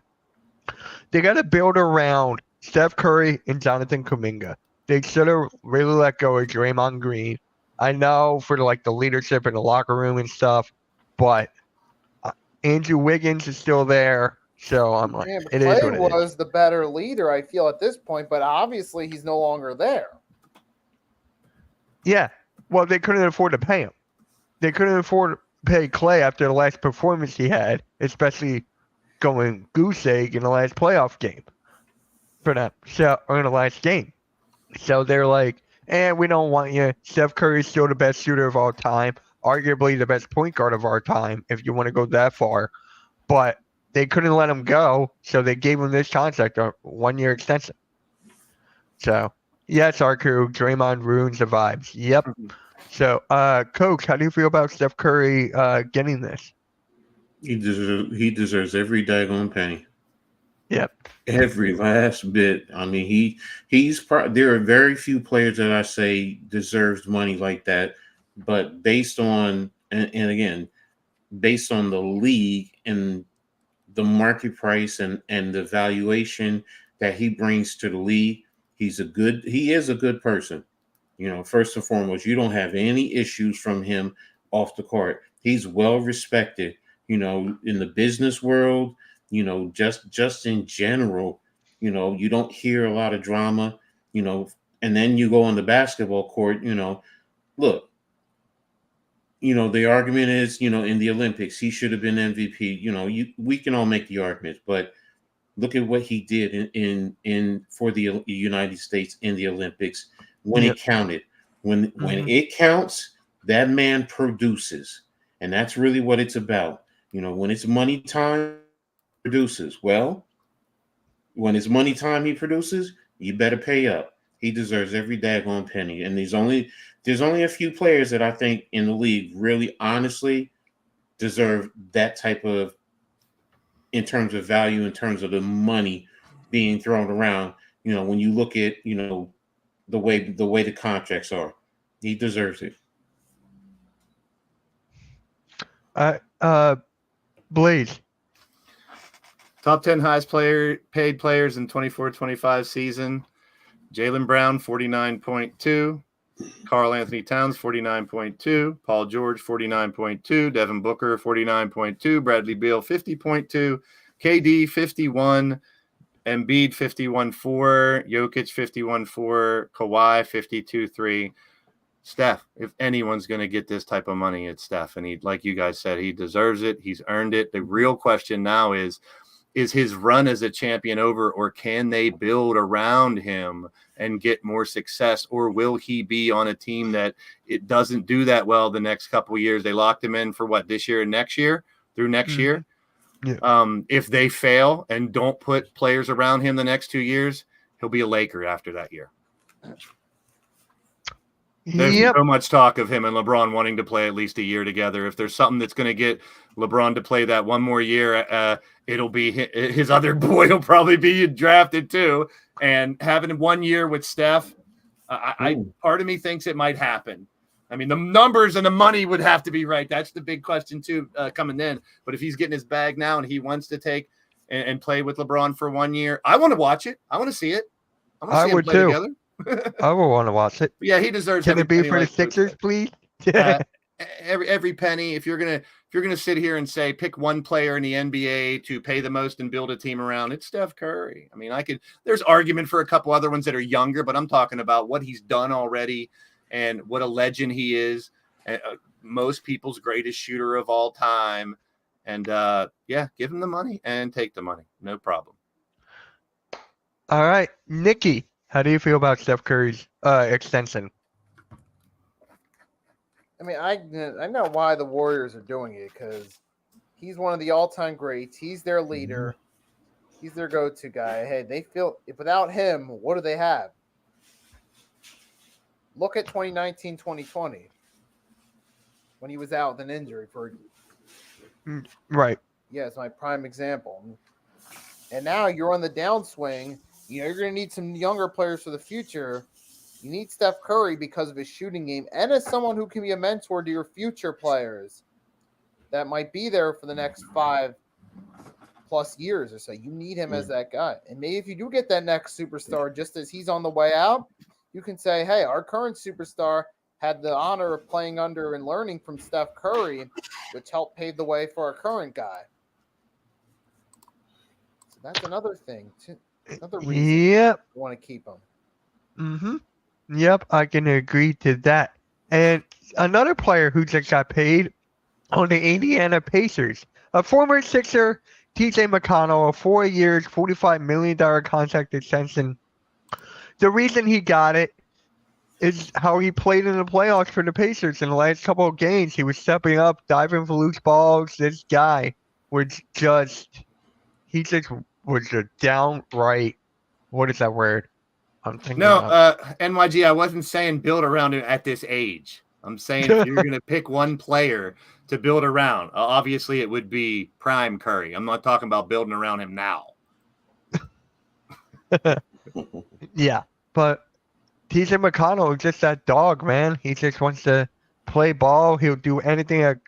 They got to build around Steph Curry and Jonathan Kuminga. They should have really let go of Draymond Green. I know for the leadership in the locker room and stuff, but Andrew Wiggins is still there. So I'm like, it is what it is. Clay was the better leader, I feel, at this point, but obviously he's no longer there. Yeah. Well, they couldn't afford to pay him. they couldn't afford to pay Clay after the last performance he had, especially going goose egg in the last playoff game for them. So, or in the last game. So they're like, we don't want you. Steph Curry's still the best shooter of all time, arguably the best point guard of our time, if you want to go that far. But they couldn't let him go, so they gave him this contract, a 1-year extension. So, yes, our crew, Draymond ruins the vibes. Yep. So, Coach, how do you feel about Steph Curry getting this? He deserves every daggone penny. Yep. Every last bit. I mean, there are very few players that I say deserves money like that, but based on and again, based on the league and the market price and the valuation that he brings to the league, he is a good person. You know, first and foremost, you don't have any issues from him off the court. He's well respected, you know, in the business world, you know, just in general, you know, you don't hear a lot of drama, you know, and then you go on the basketball court, you know, look, you know, the argument is, you know, in the Olympics, he should have been MVP. You know, we can all make the argument, but look at what he did in for the United States in the Olympics when it counted. When it counts, that man produces, and that's really what it's about. You know, when it's money time, he produces. Well, when it's money time, he produces. You better pay up. He deserves every daggone penny, and there's only a few players that I think in the league really honestly deserve that type of, in terms of value, in terms of the money being thrown around. You know, when you look at, you know, the way the contracts are, he deserves it. Blaze. Top 10 highest paid players in 24-25 season. Jaylen Brown, 49.2. Karl Anthony Towns, 49.2. Paul George, 49.2. Devin Booker, 49.2. Bradley Beal, 50.2. KD, 51. Embiid, 51.4. Jokic, 51.4. Kawhi, 52.3. Steph, if anyone's going to get this type of money, it's Steph. And he, like you guys said, he deserves it. He's earned it. The real question now is his run as a champion over, or can they build around him and get more success, or will he be on a team that it doesn't do that well the next couple of years? They locked him in for what, this year and next year, through next year. Yeah. If they fail and don't put players around him the next 2 years, he'll be a Laker after that year. There's so much talk of him and LeBron wanting to play at least a year together. If there's something that's going to get LeBron to play that one more year, it'll be his other boy will probably be drafted too. And having 1 year with Steph, part of me thinks it might happen. I mean, the numbers and the money would have to be right. That's the big question too, coming in. But if he's getting his bag now and he wants to take and play with LeBron for 1 year, I want to watch it. I want to see it. I want to see them play together. I would want to watch it. Yeah, he deserves. Can it be for the Sixers, please? Every penny. If you're gonna sit here and say pick one player in the NBA to pay the most and build a team around, it's Steph Curry. I mean, there's argument for a couple other ones that are younger, but I'm talking about what he's done already and what a legend he is. Most people's greatest shooter of all time. And give him the money and take the money. No problem. All right, Nikki. How do you feel about Steph Curry's extension? I mean, I know why the Warriors are doing it, because he's one of the all-time greats. He's their leader. He's their go-to guy. Hey, they feel if without him, what do they have? Look at 2019, 2020 when he was out with an injury for. Right. Yeah, it's my prime example. And now you're on the downswing. You know, you're going to need some younger players for the future. You need Steph Curry because of his shooting game and as someone who can be a mentor to your future players that might be there for the next 5+ years or so. You need him as that guy. And maybe if you do get that next superstar, just as he's on the way out, you can say, hey, our current superstar had the honor of playing under and learning from Steph Curry, which helped pave the way for our current guy. So that's another thing, too. Another reason I want to keep him. Yep, I can agree to that. And another player who just got paid on the Indiana Pacers, a former Sixer, TJ McConnell, a 4 years, $45 million contract extension. The reason he got it is how he played in the playoffs for the Pacers in the last couple of games. He was stepping up, diving for loose balls. This guy was he just was a downright, what is that word? I'm thinking No, of. NYG, I wasn't saying build around him at this age. I'm saying if you're going to pick one player to build around, obviously it would be Prime Curry. I'm not talking about building around him now. Yeah, but TJ McConnell is just that dog, man. He just wants to play ball. He'll do anything at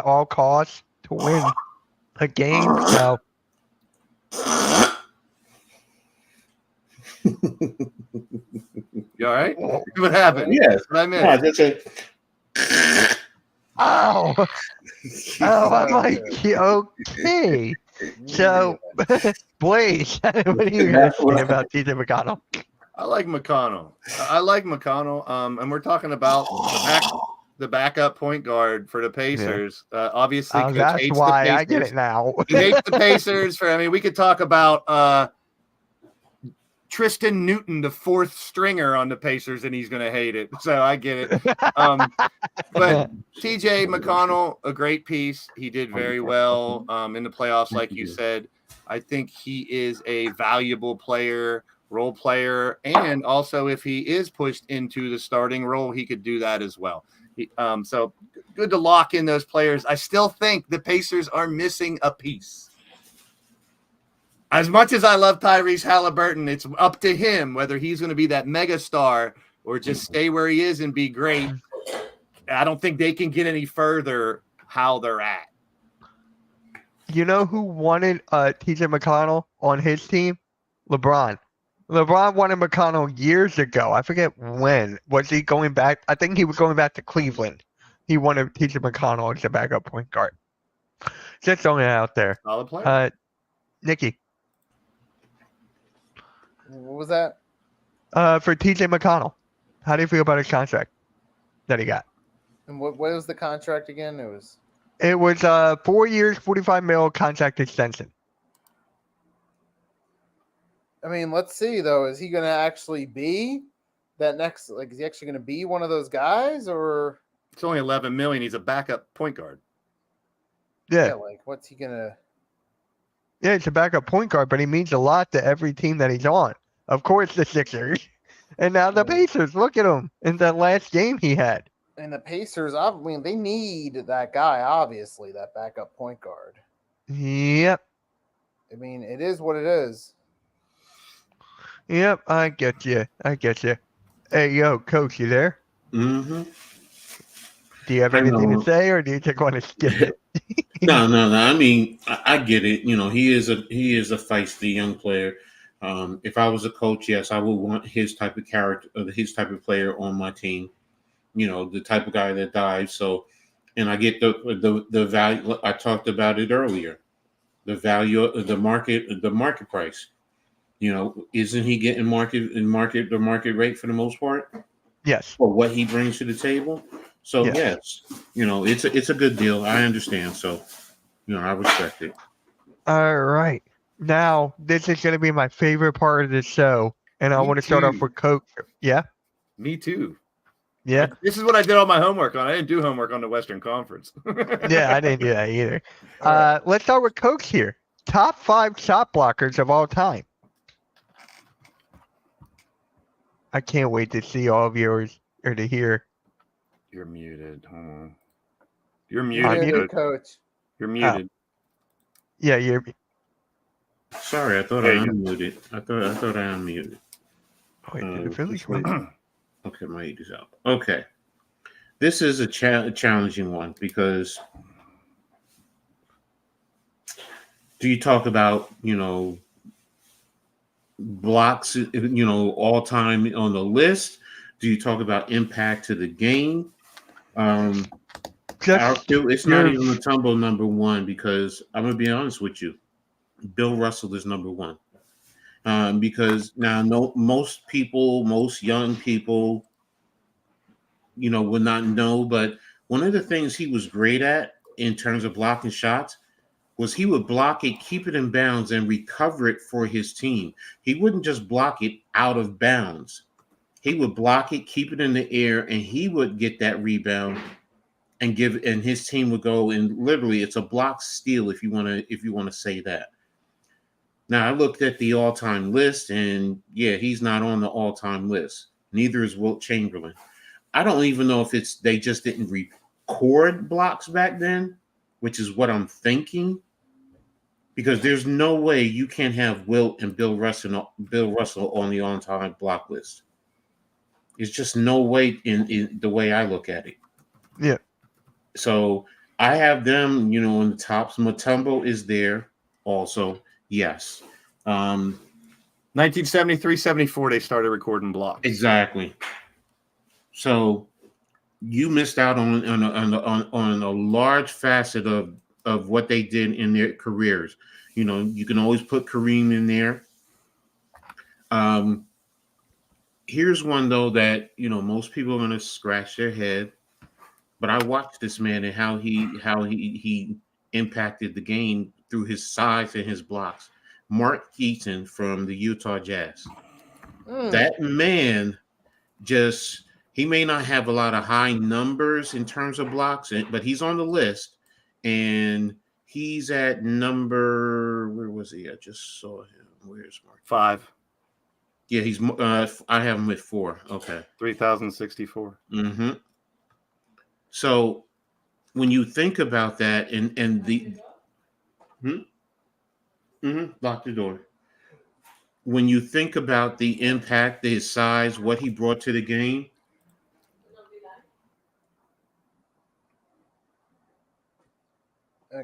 all costs to win a game. So You all right? What happened? Yes. What I missed? No, that's it. ow, I'm like, okay. So Blaze, what do you have to say about TJ McConnell? I like McConnell. And we're talking about the backup point guard for the Pacers. Obviously, Coach That's hates why the Pacers. I get it now. He hates the Pacers. We could talk about Tristan Newton, the fourth stringer on the Pacers, and he's going to hate it. So I get it. But TJ McConnell, a great piece. He did very well in the playoffs, like you said. I think he is a valuable player, role player, and also if he is pushed into the starting role, he could do that as well. So good to lock in those players. I still think the Pacers are missing a piece. As much as I love Tyrese Halliburton, it's up to him whether he's going to be that mega star or just stay where he is and be great. I don't think they can get any further how they're at. You know who wanted TJ McConnell on his team? LeBron. LeBron wanted McConnell years ago. I forget when. Was he going back? I think he was going back to Cleveland. He wanted TJ McConnell as a backup point guard. Just throwing it out there. Solid player. Nikki. What was that? For TJ McConnell, how do you feel about his contract that he got? And what was the contract again? It was 4 years, $45 million contract extension. I mean, let's see though. Is he going to actually be that next? Like, is he actually going to be one of those guys, or It's only $11 million. He's a backup point guard. Yeah. like what's he gonna? Yeah, it's a backup point guard, but he means a lot to every team that he's on. Of course, the Sixers, and now the Pacers. Look at him in that last game he had. And the Pacers, I mean, they need that guy, obviously, that backup point guard. Yep. I mean, it is what it is. Yep, I get you. Hey, yo, Coach, you there? Mm-hmm. Do you have anything to say, or do you just want to skip it? No. I mean, I get it. You know, he is a feisty young player. If I was a coach, yes, I would want his type of character, his type of player on my team. You know, the type of guy that dives. So, and I get the value. I talked about it earlier. The value of the market price. You know, isn't he getting the market rate for the most part? Yes. For what he brings to the table. So yes, you know, it's a good deal. I understand. So, you know, I respect it. All right. Now, this is going to be my favorite part of the show, and I want to start off with Coach. Yeah. Me too. Yeah. This is what I did all my homework on. I didn't do homework on the Western Conference. Yeah, I didn't do that either. Let's start with Coach here. Top 5 shot blockers of all time. I can't wait to see all of yours or to hear. You're muted. Hold on. You're muted, I'm muted, Coach. You're muted. Yeah, you're. Sorry, I thought I unmuted. I thought I unmuted. Wait, did it finish? Okay, Okay, my heat is up. Okay, this is a challenging one because do you talk about, you know, blocks, you know, all time on the list? Do you talk about impact to the game? It's not even a tumble number one because I'm gonna be honest with you. Bill Russell is number one. Because now most young people would not know, but one of the things he was great at in terms of blocking shots was he would block it, keep it in bounds, and recover it for his team. He wouldn't just block it out of bounds. He would block it, keep it in the air, and he would get that rebound and his team would go, and literally it's a block steal if you want to say that. Now I looked at the all-time list, and yeah, he's not on the all-time list. Neither is Wilt Chamberlain. I don't even know if they just didn't record blocks back then, which is what I'm thinking, because there's no way you can't have Wilt and Bill Russell on the on-time block list. It's just no way in the way I look at it. Yeah. So I have them, in the tops. Mutombo is there also. Yes. 1973-74, they started recording blocks. Exactly. So you missed out on a large facet of what they did in their careers. You can always put Kareem in there. Here's one though that most people are going to scratch their head, but I watched this man and how he impacted the game through his size and his blocks. Mark Eaton from the Utah Jazz. That man he may not have a lot of high numbers in terms of blocks, but he's on the list, and he's at number, where was he? I just saw him. Where's Mark? 5. Yeah, he's. I have him at 4. Okay, 3,064. Mm-hmm. So when you think about that, and the, lock the door. When you think about the impact, his size, what he brought to the game.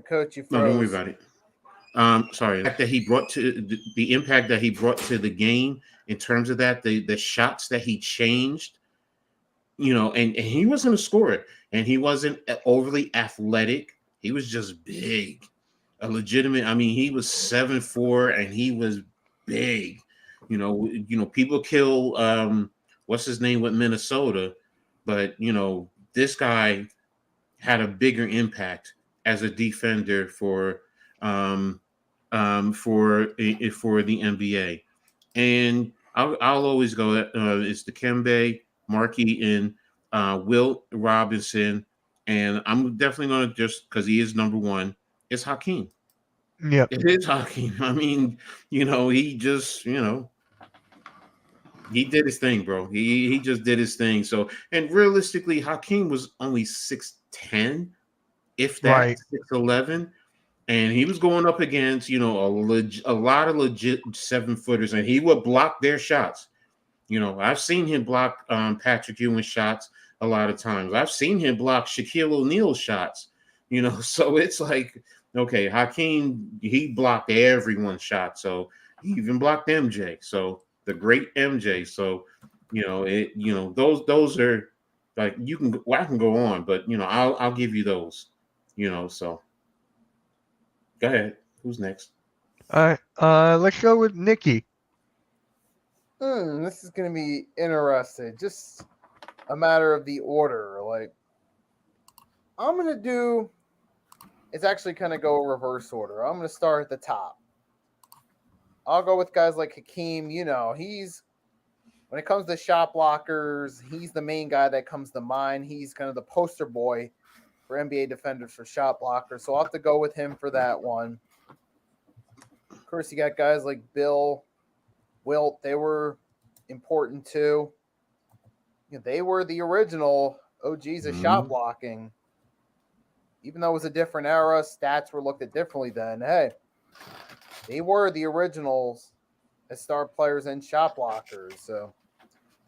Coach, you No, froze. don't worry about it. Sorry. The impact that he brought to the game in terms of that, the shots that he changed, and he wasn't a scorer, and he wasn't overly athletic. He was just big, a legitimate. I mean, he was 7'4", and he was big. People kill what's his name with Minnesota, but this guy had a bigger impact as a defender for the NBA. And I'll always go it's Dikembe, Markey, and Wilt Robinson, and I'm definitely going to, just because he is number one, it's Hakeem. Yeah, it is Hakeem. I mean, he just he did his thing, bro. He just did his thing. So, and realistically, Hakeem was only 6'10", if that, right. 6'11", and he was going up against a lot of legit 7-footers, and he would block their shots. I've seen him block Patrick Ewing shots a lot of times. I've seen him block Shaquille O'Neal shots. So it's like, okay, Hakeem, he blocked everyone's shot. So he even blocked MJ. So the great MJ. So those are like, I can go on, but I'll give you those. So go ahead. Who's next? All right. Let's go with Nikki. This is going to be interesting. Just a matter of the order. Like, I'm going to do, it's actually kind of go reverse order. I'm going to start at the top. I'll go with guys like Hakeem. He's, when it comes to shot blockers, he's the main guy that comes to mind. He's kind of the poster boy for NBA defenders for shot blockers. So I'll have to go with him for that one. Of course, you got guys like Bill, Wilt. They were important too. They were the original OGs of shot blocking. Even though it was a different era, stats were looked at differently then. Hey, they were the originals as star players and shot blockers. So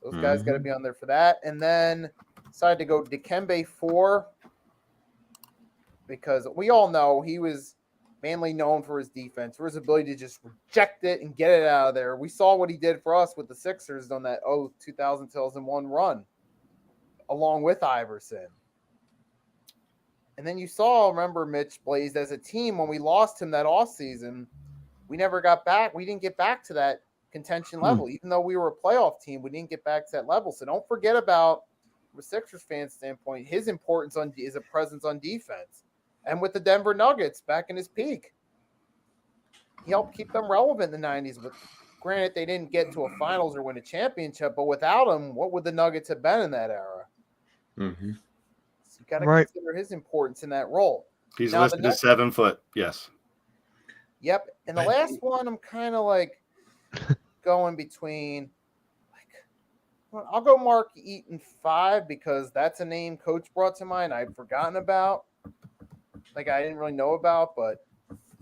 those guys got to be on there for that. And then decided to go Dikembe 4 because we all know he was mainly known for his defense, for his ability to just reject it and get it out of there. We saw what he did for us with the Sixers on that 2001 run, along with Iverson. And then you saw, remember, Mitch Blaze, as a team, when we lost him that offseason, we never got back. We didn't get back to that contention level. Even though we were a playoff team, we didn't get back to that level. So don't forget about from a Sixers fan standpoint, his importance is a presence on defense. And with the Denver Nuggets back in his peak, he helped keep them relevant in the 90s. But granted, they didn't get to a finals or win a championship, but without him, what would the Nuggets have been in that era? Mm-hmm. So you got to consider his importance in that role. He's listed as 7 foot. Yes. Yep. And the last one, I'm kind of like going between. I'll go Mark Eaton 5 because that's a name Coach brought to mind I'd forgotten about. Like I didn't really know about, but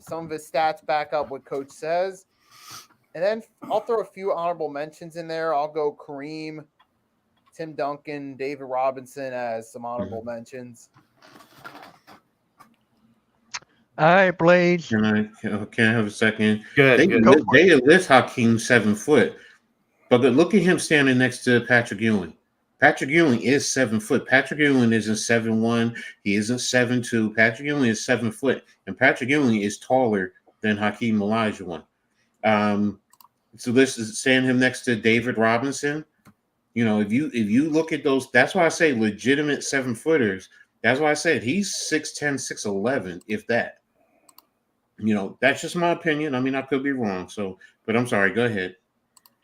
some of his stats back up what Coach says. And then I'll throw a few honorable mentions in there. I'll go Kareem, Tim Duncan, David Robinson as some honorable mentions. All right, Blaze. Can I have a second? Good. They list Hakeem 7 foot, but look at him standing next to Patrick Ewing. Patrick Ewing is 7 foot. Patrick Ewing isn't 7'1". He isn't 7'2". Patrick Ewing is 7 foot, and Patrick Ewing is taller than Hakeem Olajuwon. So this is saying him next to David Robinson. You know, if you look at those, that's why I say legitimate 7 footers. That's why I said he's 6'10", 6'11", if that. You know, that's just my opinion. I mean, I could be wrong. So, but I'm sorry. Go ahead.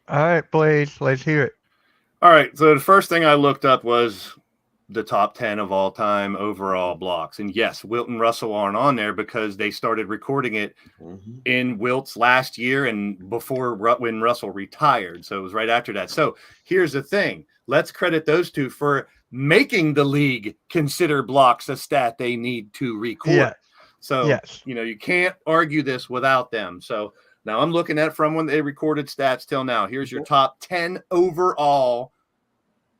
All right, Blaze. Let's hear it. All right. So the first thing I looked up was the top 10 of all time overall blocks. And yes, Wilt and Russell aren't on there because they started recording it in Wilt's last year and before when Russell retired. So it was right after that. So here's the thing. Let's credit those two for making the league consider blocks a stat they need to record. Yeah. So, you know, you can't argue this without them. So now I'm looking at from when they recorded stats till now. Here's your top 10 overall.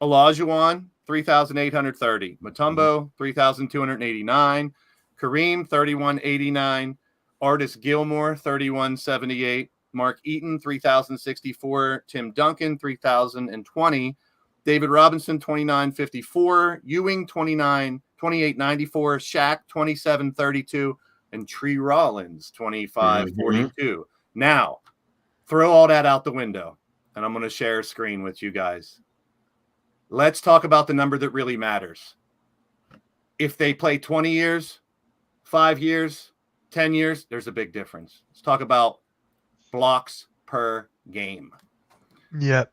Olajuwon, 3,830. Mutombo, 3,289. Kareem, 3,189. Artis Gilmore, 3,178. Mark Eaton, 3,064. Tim Duncan, 3,020. David Robinson, 2,954. Ewing, 2894. Shaq, 2732. And Tree Rollins, 2542. Now, throw all that out the window, and I'm going to share a screen with you guys. Let's talk about the number that really matters. If they play 20 years, 5 years, 10 years, there's a big difference. Let's talk about blocks per game. Yep.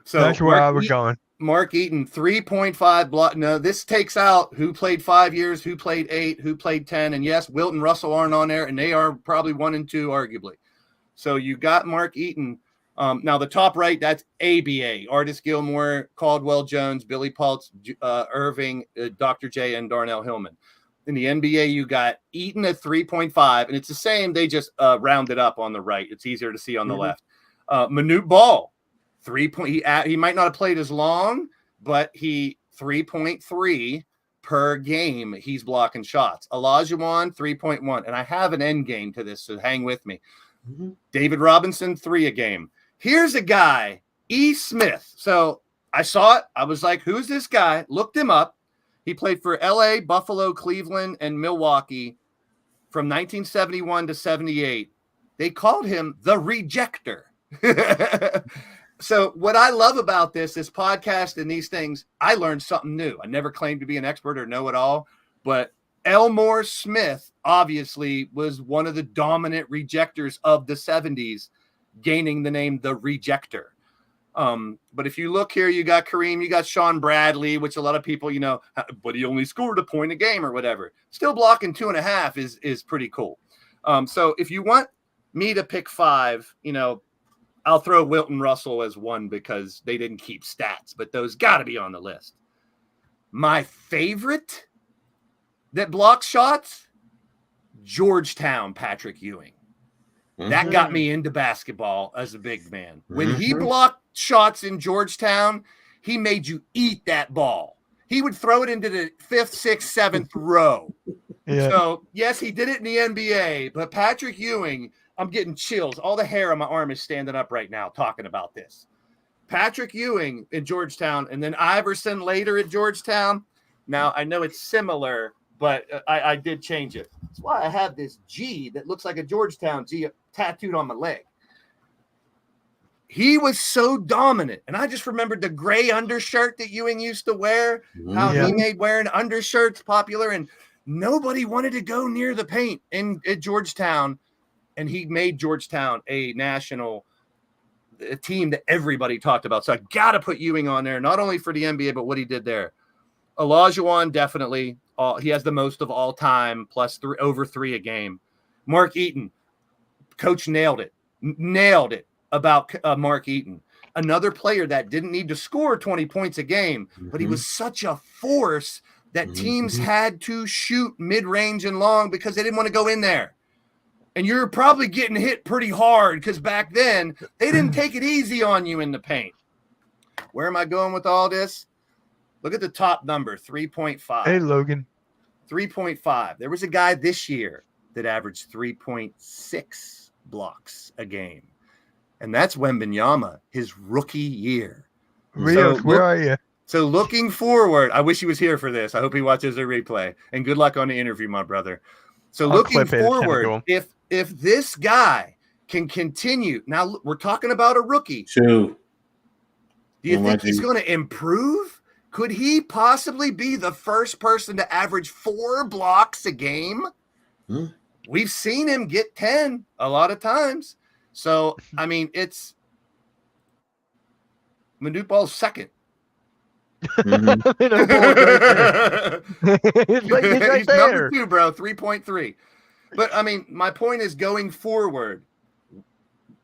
So that's where I was going. Mark Eaton, 3.5 block. No, this takes out who played 5 years, who played 8, who played 10. And yes, Wilt and Russell aren't on there, and they are probably 1 and 2, arguably. So you got Mark Eaton. Now the top right, that's ABA. Artis Gilmore, Caldwell Jones, Billy Pultz, Irving, Dr. J, and Darnell Hillman. In the NBA, you got Eaton at 3.5, and it's the same. They just rounded up on the right. It's easier to see on the left. Manute Ball, 3 point. He might not have played as long, but he 3.3 per game. He's blocking shots. Olajuwon 3.1, and I have an end game to this, so hang with me. David Robinson 3 a game. Here's a guy, E. Smith. So I saw it. I was like, who's this guy? Looked him up. He played for LA, Buffalo, Cleveland, and Milwaukee from 1971 to 78. They called him the Rejector. So what I love about this podcast and these things, I learned something new. I never claimed to be an expert or know it all, but Elmore Smith obviously was one of the dominant rejectors of the 70s, gaining the name the Rejector. But if you look here, you got Kareem, you got Sean Bradley, which a lot of people, you know, but he only scored a point a game or whatever. Still blocking 2.5 is pretty cool. So if you want me to pick 5, you know, I'll throw Wilt and Russell as 1 because they didn't keep stats, but those got to be on the list. My favorite that blocks shots, Georgetown Patrick Ewing. That got me into basketball as a big man. When he blocked shots in Georgetown, he made you eat that ball. He would throw it into the 5th, 6th, 7th row. So, yes, he did it in the NBA, but Patrick Ewing, I'm getting chills. All the hair on my arm is standing up right now talking about this. Patrick Ewing in Georgetown, and then Iverson later at Georgetown. Now, I know it's similar, but I did change it. That's why I have this G that looks like a Georgetown G tattooed on my leg. he was so dominant. And I just remembered the gray undershirt that Ewing used to wear, how he made wearing undershirts popular, and nobody wanted to go near the paint at Georgetown. And he made Georgetown a national team that everybody talked about. So I got to put Ewing on there, not only for the NBA, but what he did there. Olajuwon, definitely. He has the most of all time, plus over 3 a game. Mark Eaton, coach nailed it about Mark Eaton. Another player that didn't need to score 20 points a game, but he was such a force that teams had to shoot mid-range and long because they didn't want to go in there. And you're probably getting hit pretty hard because back then they didn't take it easy on you in the paint. Where am I going with all this? Look at the top number, 3.5. Hey, Logan. 3.5. There was a guy this year that averaged 3.6 blocks a game. And that's Wembanyama, his rookie year. Rios, where are you? So looking forward, I wish he was here for this. I hope he watches a replay. And good luck on the interview, my brother. So looking forward, if this guy can continue, now we're talking about a rookie. Do you think he's going to improve? Could he possibly be the first person to average 4 blocks a game? We've seen him get 10 a lot of times. So, I mean, it's Manute Ball's second. He's right number 2, bro, 3.3. But I mean, my point is going forward,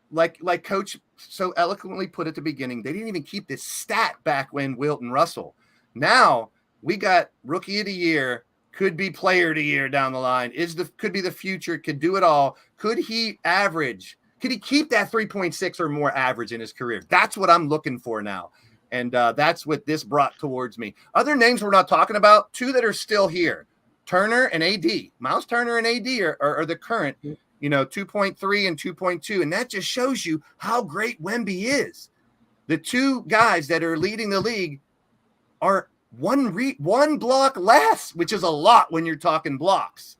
like Coach so eloquently put at the beginning, they didn't even keep this stat back when Wilt and Russell. Now we got rookie of the year, could be player of the year down the line, could be the future, could do it all. Could he keep that 3.6 or more average in his career? That's what I'm looking for now. And that's what this brought towards me. Other names we're not talking about, 2 that are still here, Turner and AD. Miles Turner and AD are the current, 2.3 and 2.2. And that just shows you how great Wemby is. The 2 guys that are leading the league are one block less, which is a lot when you're talking blocks.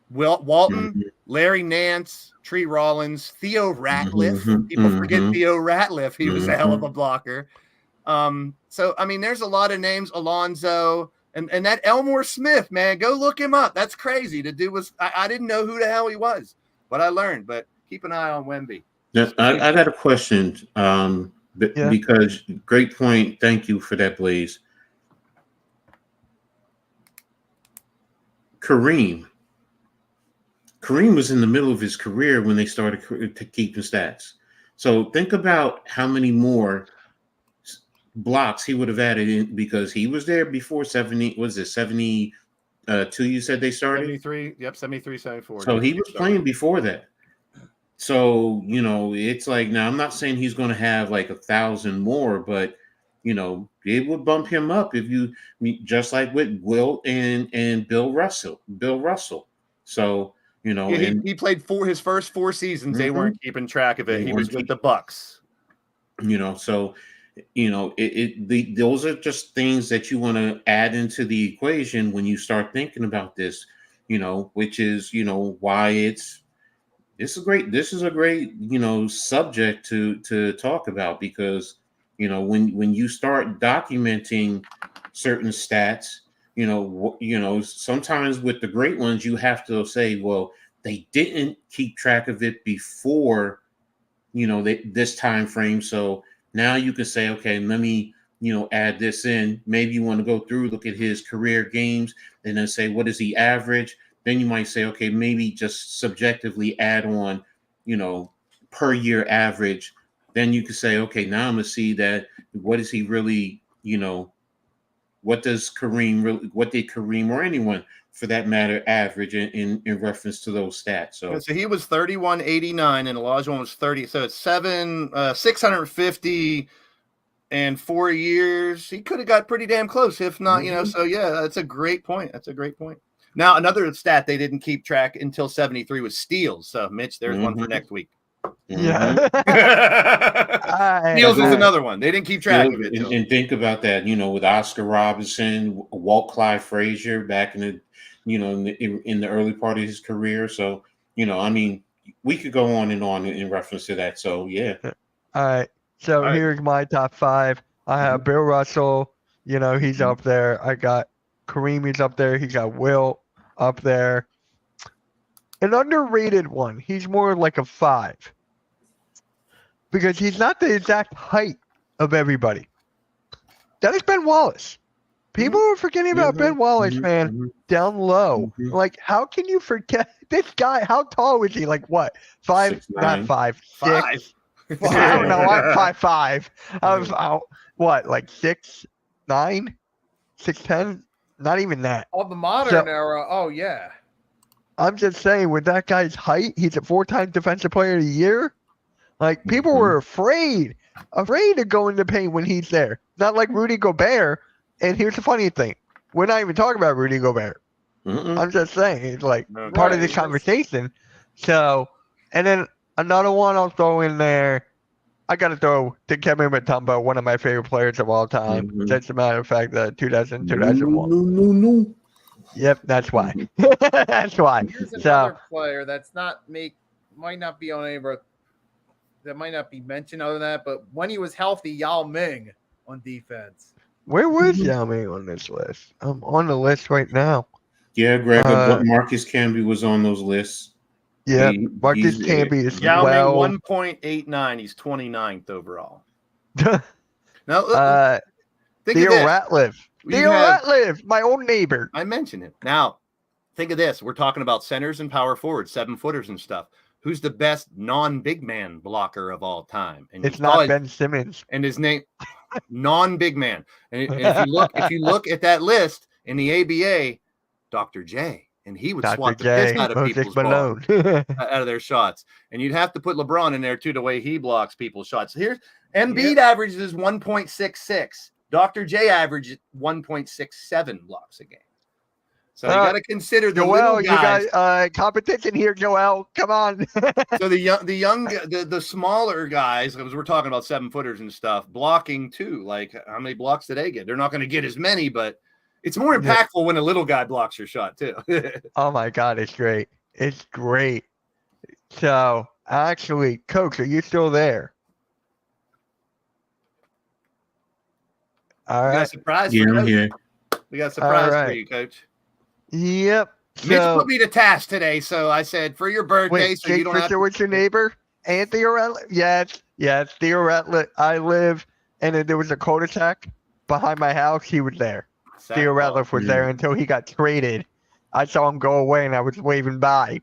Walton, Larry Nance, Tree Rollins, Theo Ratliff. People forget Theo Ratliff. He was a hell of a blocker. So, I mean, there's a lot of names. Alonzo and that Elmore Smith, man, go look him up. That's crazy. The dude was, I didn't know who the hell he was, but I learned. But keep an eye on Wemby. Yes, I got a question because great point. Thank you for that, Blaze. Kareem was in the middle of his career when they started to keep the stats. So think about how many more blocks he would have added in because he was there before 70. Was it 72? You said they started 73. Yep, 73, 74. So he was playing before that. So it's like now I'm not saying he's going to have like 1,000 more, but it would bump him up if you just like with Will and Bill Russell. So. He played his first 4 seasons. They weren't keeping track of it. He was with the Bucks. So those are just things that you want to add into the equation when you start thinking about this. Which is why this is a great subject to talk about because when you start documenting certain stats. Sometimes with the great ones, you have to say, well, they didn't keep track of it before, this time frame. So now you can say, okay, let me, add this in. Maybe you want to go through, look at his career games, and then say, what is he average? Then you might say, okay, maybe just subjectively add on, per year average. Then you can say, okay, now I'm going to see that. What is he really, what did Kareem or anyone for that matter average in reference to those stats? So he was 3189 and Olajuwon was 30. So it's 650 and 4 years. He could have got pretty damn close if not, so yeah, that's a great point. Now, another stat they didn't keep track until 73 was steals. So Mitch, there's one for next week. Yeah. Steals is another one. They didn't keep track of it. And think about that, with Oscar Robertson, Walt Clyde Frazier back in the, in the early part of his career. So, we could go on and on in reference to that. So yeah. All right. So All right. here's my top 5. I have Bill Russell. You know, he's up there. I got Kareem. He's up there. He got Wilt up there. An underrated one. He's more like a 5 because he's not the exact height of everybody. That is Ben Wallace. People are forgetting about Ben Wallace, man, down low. Like, how can you forget this guy? How tall was he? Like, what? 5? 6'9". Not 5. 6. 5. Well, I don't know. I'm 5'5". I'm what, like 6'9", 6'10"? Not even that. Of the modern era, oh yeah. I'm just saying, with that guy's height, he's a 4-time Defensive Player of the Year. Like, people were afraid to go into paint when he's there. Not like Rudy Gobert. And here's the funny thing: we're not even talking about Rudy Gobert. I'm just saying, it's like part of this conversation. So, and then another one I'll throw in there. I got to throw Dikembe Mutombo, one of my favorite players of all time. Just a matter of fact, 2001. No. Yep, that's why. That's why. Here's another player that's might not be on any of our, that might not be mentioned other than that, but when he was healthy, Yao Ming on defense. Where was Yao Ming on this list? I'm on the list right now. Yeah, Greg, Marcus Camby was on those lists. Yeah, Marcus Camby is Yao well. Ming 1.89. He's 29th overall. Now, think Theo of this. Ratliff. Theo Ratliff, my old neighbor. I mentioned him. Now, think of this. We're talking about centers and power forwards, 7-footers and stuff. Who's the best non-big man blocker of all time? And it's not Ben Simmons. And his name, non-big man. And if you look at that list in the ABA, Dr. J. And he would swat the piss out of people's balls, out of their shots. And you'd have to put LeBron in there, too, the way he blocks people's shots. Here's Embiid averages 1.66. Dr. J averages 1.67 blocks a game. So you got to consider the little guys. You got competition here, Joel. Come on. So the smaller guys, because we're talking about 7-footers and stuff, blocking too. Like, how many blocks do they get? They're not going to get as many, but it's more impactful when a little guy blocks your shot too. Oh my God, it's great. It's great. So actually, Coach, are you still there? All right. We got a surprise Yeah, for I'm Coach. here. We got a surprise for you, Coach. Yep. Mitch put me to task today, so I said for your birthday, wait, so you don't have to. What's your neighbor? Anthony Ratliff? Yes, Theo Ratliff. I live, and then there was a cul-de-sac behind my house. He was there. Theo Ratliff was there until he got traded. I saw him go away, and I was waving bye.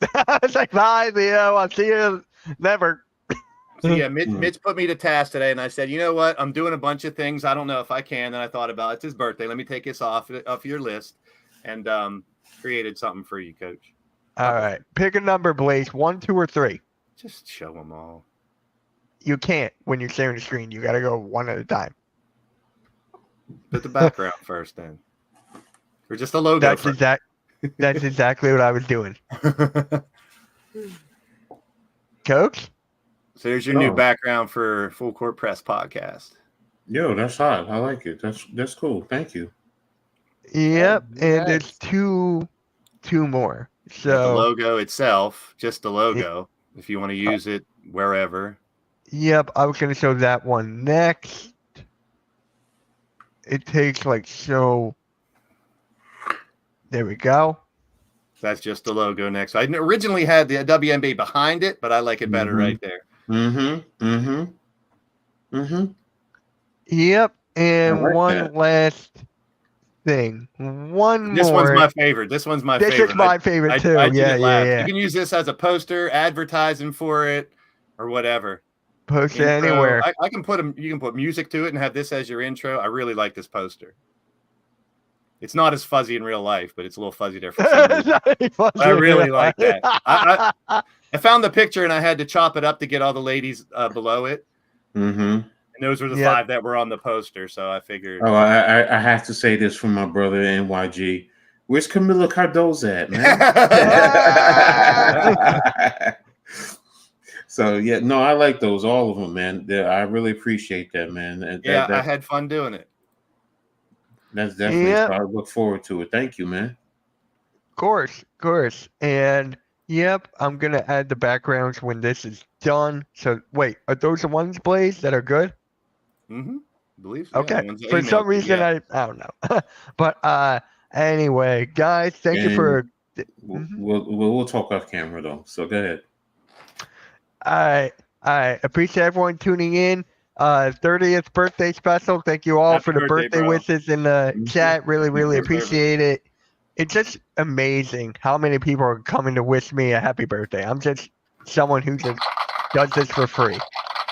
I was like, bye, Theo. I'll see you never. So yeah, Mitch put me to task today, and I said, you know what? I'm doing a bunch of things. I don't know if I can. And I thought about it's his birthday. Let me take this off your list, and created something for you, Coach. All right, pick a number, Blaze. 1, 2, or 3. Just show them all. You can't when you're sharing the screen. You got to go one at a time. Put the background first, then, or just the logo. That's exactly what I was doing. Coach. So there's your new background for Full Court Press podcast. Yo, that's hot. I like it. That's cool. Thank you. Yep, and there's two more. So the logo itself, just the logo. If you want to use it wherever. Yep, I was gonna show that one next. It takes like so. There we go. That's just the logo next. I originally had the WNBA behind it, but I like it better right there. Yep, and one last thing. This one's my favorite. This is my favorite too. Yeah. You can use this as a poster, advertising for it, or whatever. Post it anywhere. I can put you can put music to it and have this as your intro. I really like this poster. It's not as fuzzy in real life, but it's a little fuzzy there. I really like that. I found the picture and I had to chop it up to get all the ladies below it. And those were the 5 that were on the poster. So I figured. Oh, I have to say this from my brother NYG. Where's Camila Cardoza at, man? So yeah, no, I like those, all of them, man. I really appreciate that, man. I had fun doing it. That's definitely. I look forward to it. Thank you, man. Of course. And Yep, I'm gonna add the backgrounds when this is done. So wait, are those the ones, Blaze, that are good? Mm-hmm. Believe so. Okay. The ones I For some emailed you, reason, yeah. I don't know. But anyway, guys, thank you And for. we'll talk off camera though. So go ahead. I appreciate everyone tuning in. 30th birthday special. Thank you all Happy for the birthday, birthday bro. wishes in the chat. Really, really Deserve it. appreciate it. It's just amazing how many people are coming to wish me a happy birthday. I'm just someone who just does this for free.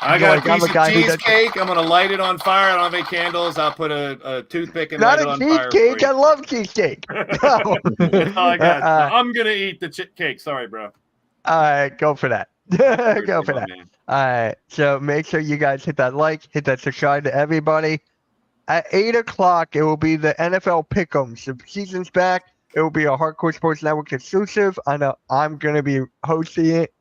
I got Like, a I'm piece a guy of who does- cheesecake. I'm gonna light it on fire. I don't have any candles. I'll put a toothpick and Not light it a on fire. For cheesecake. you. I love cheesecake. No. That's all I got. I'm gonna eat the cake. Sorry, bro. All right, go for that. Go for My that. man. All right, so make sure you guys hit that like, hit that subscribe to everybody. At 8 o'clock, it will be the NFL Pick'ems. The season's back. It will be a Hardcore Sports Network exclusive. I know I'm going to be hosting it.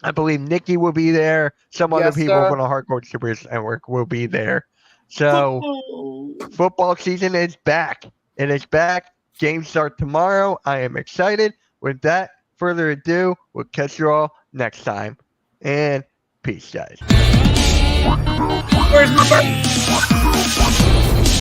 I believe Nikki will be there. Some other Yes, people sir. from the Hardcore Sports Network will be there. So football season is back. It is back. Games start tomorrow. I am excited. With that, further ado, we'll catch you all next time. And peace, guys. Where's my birthday?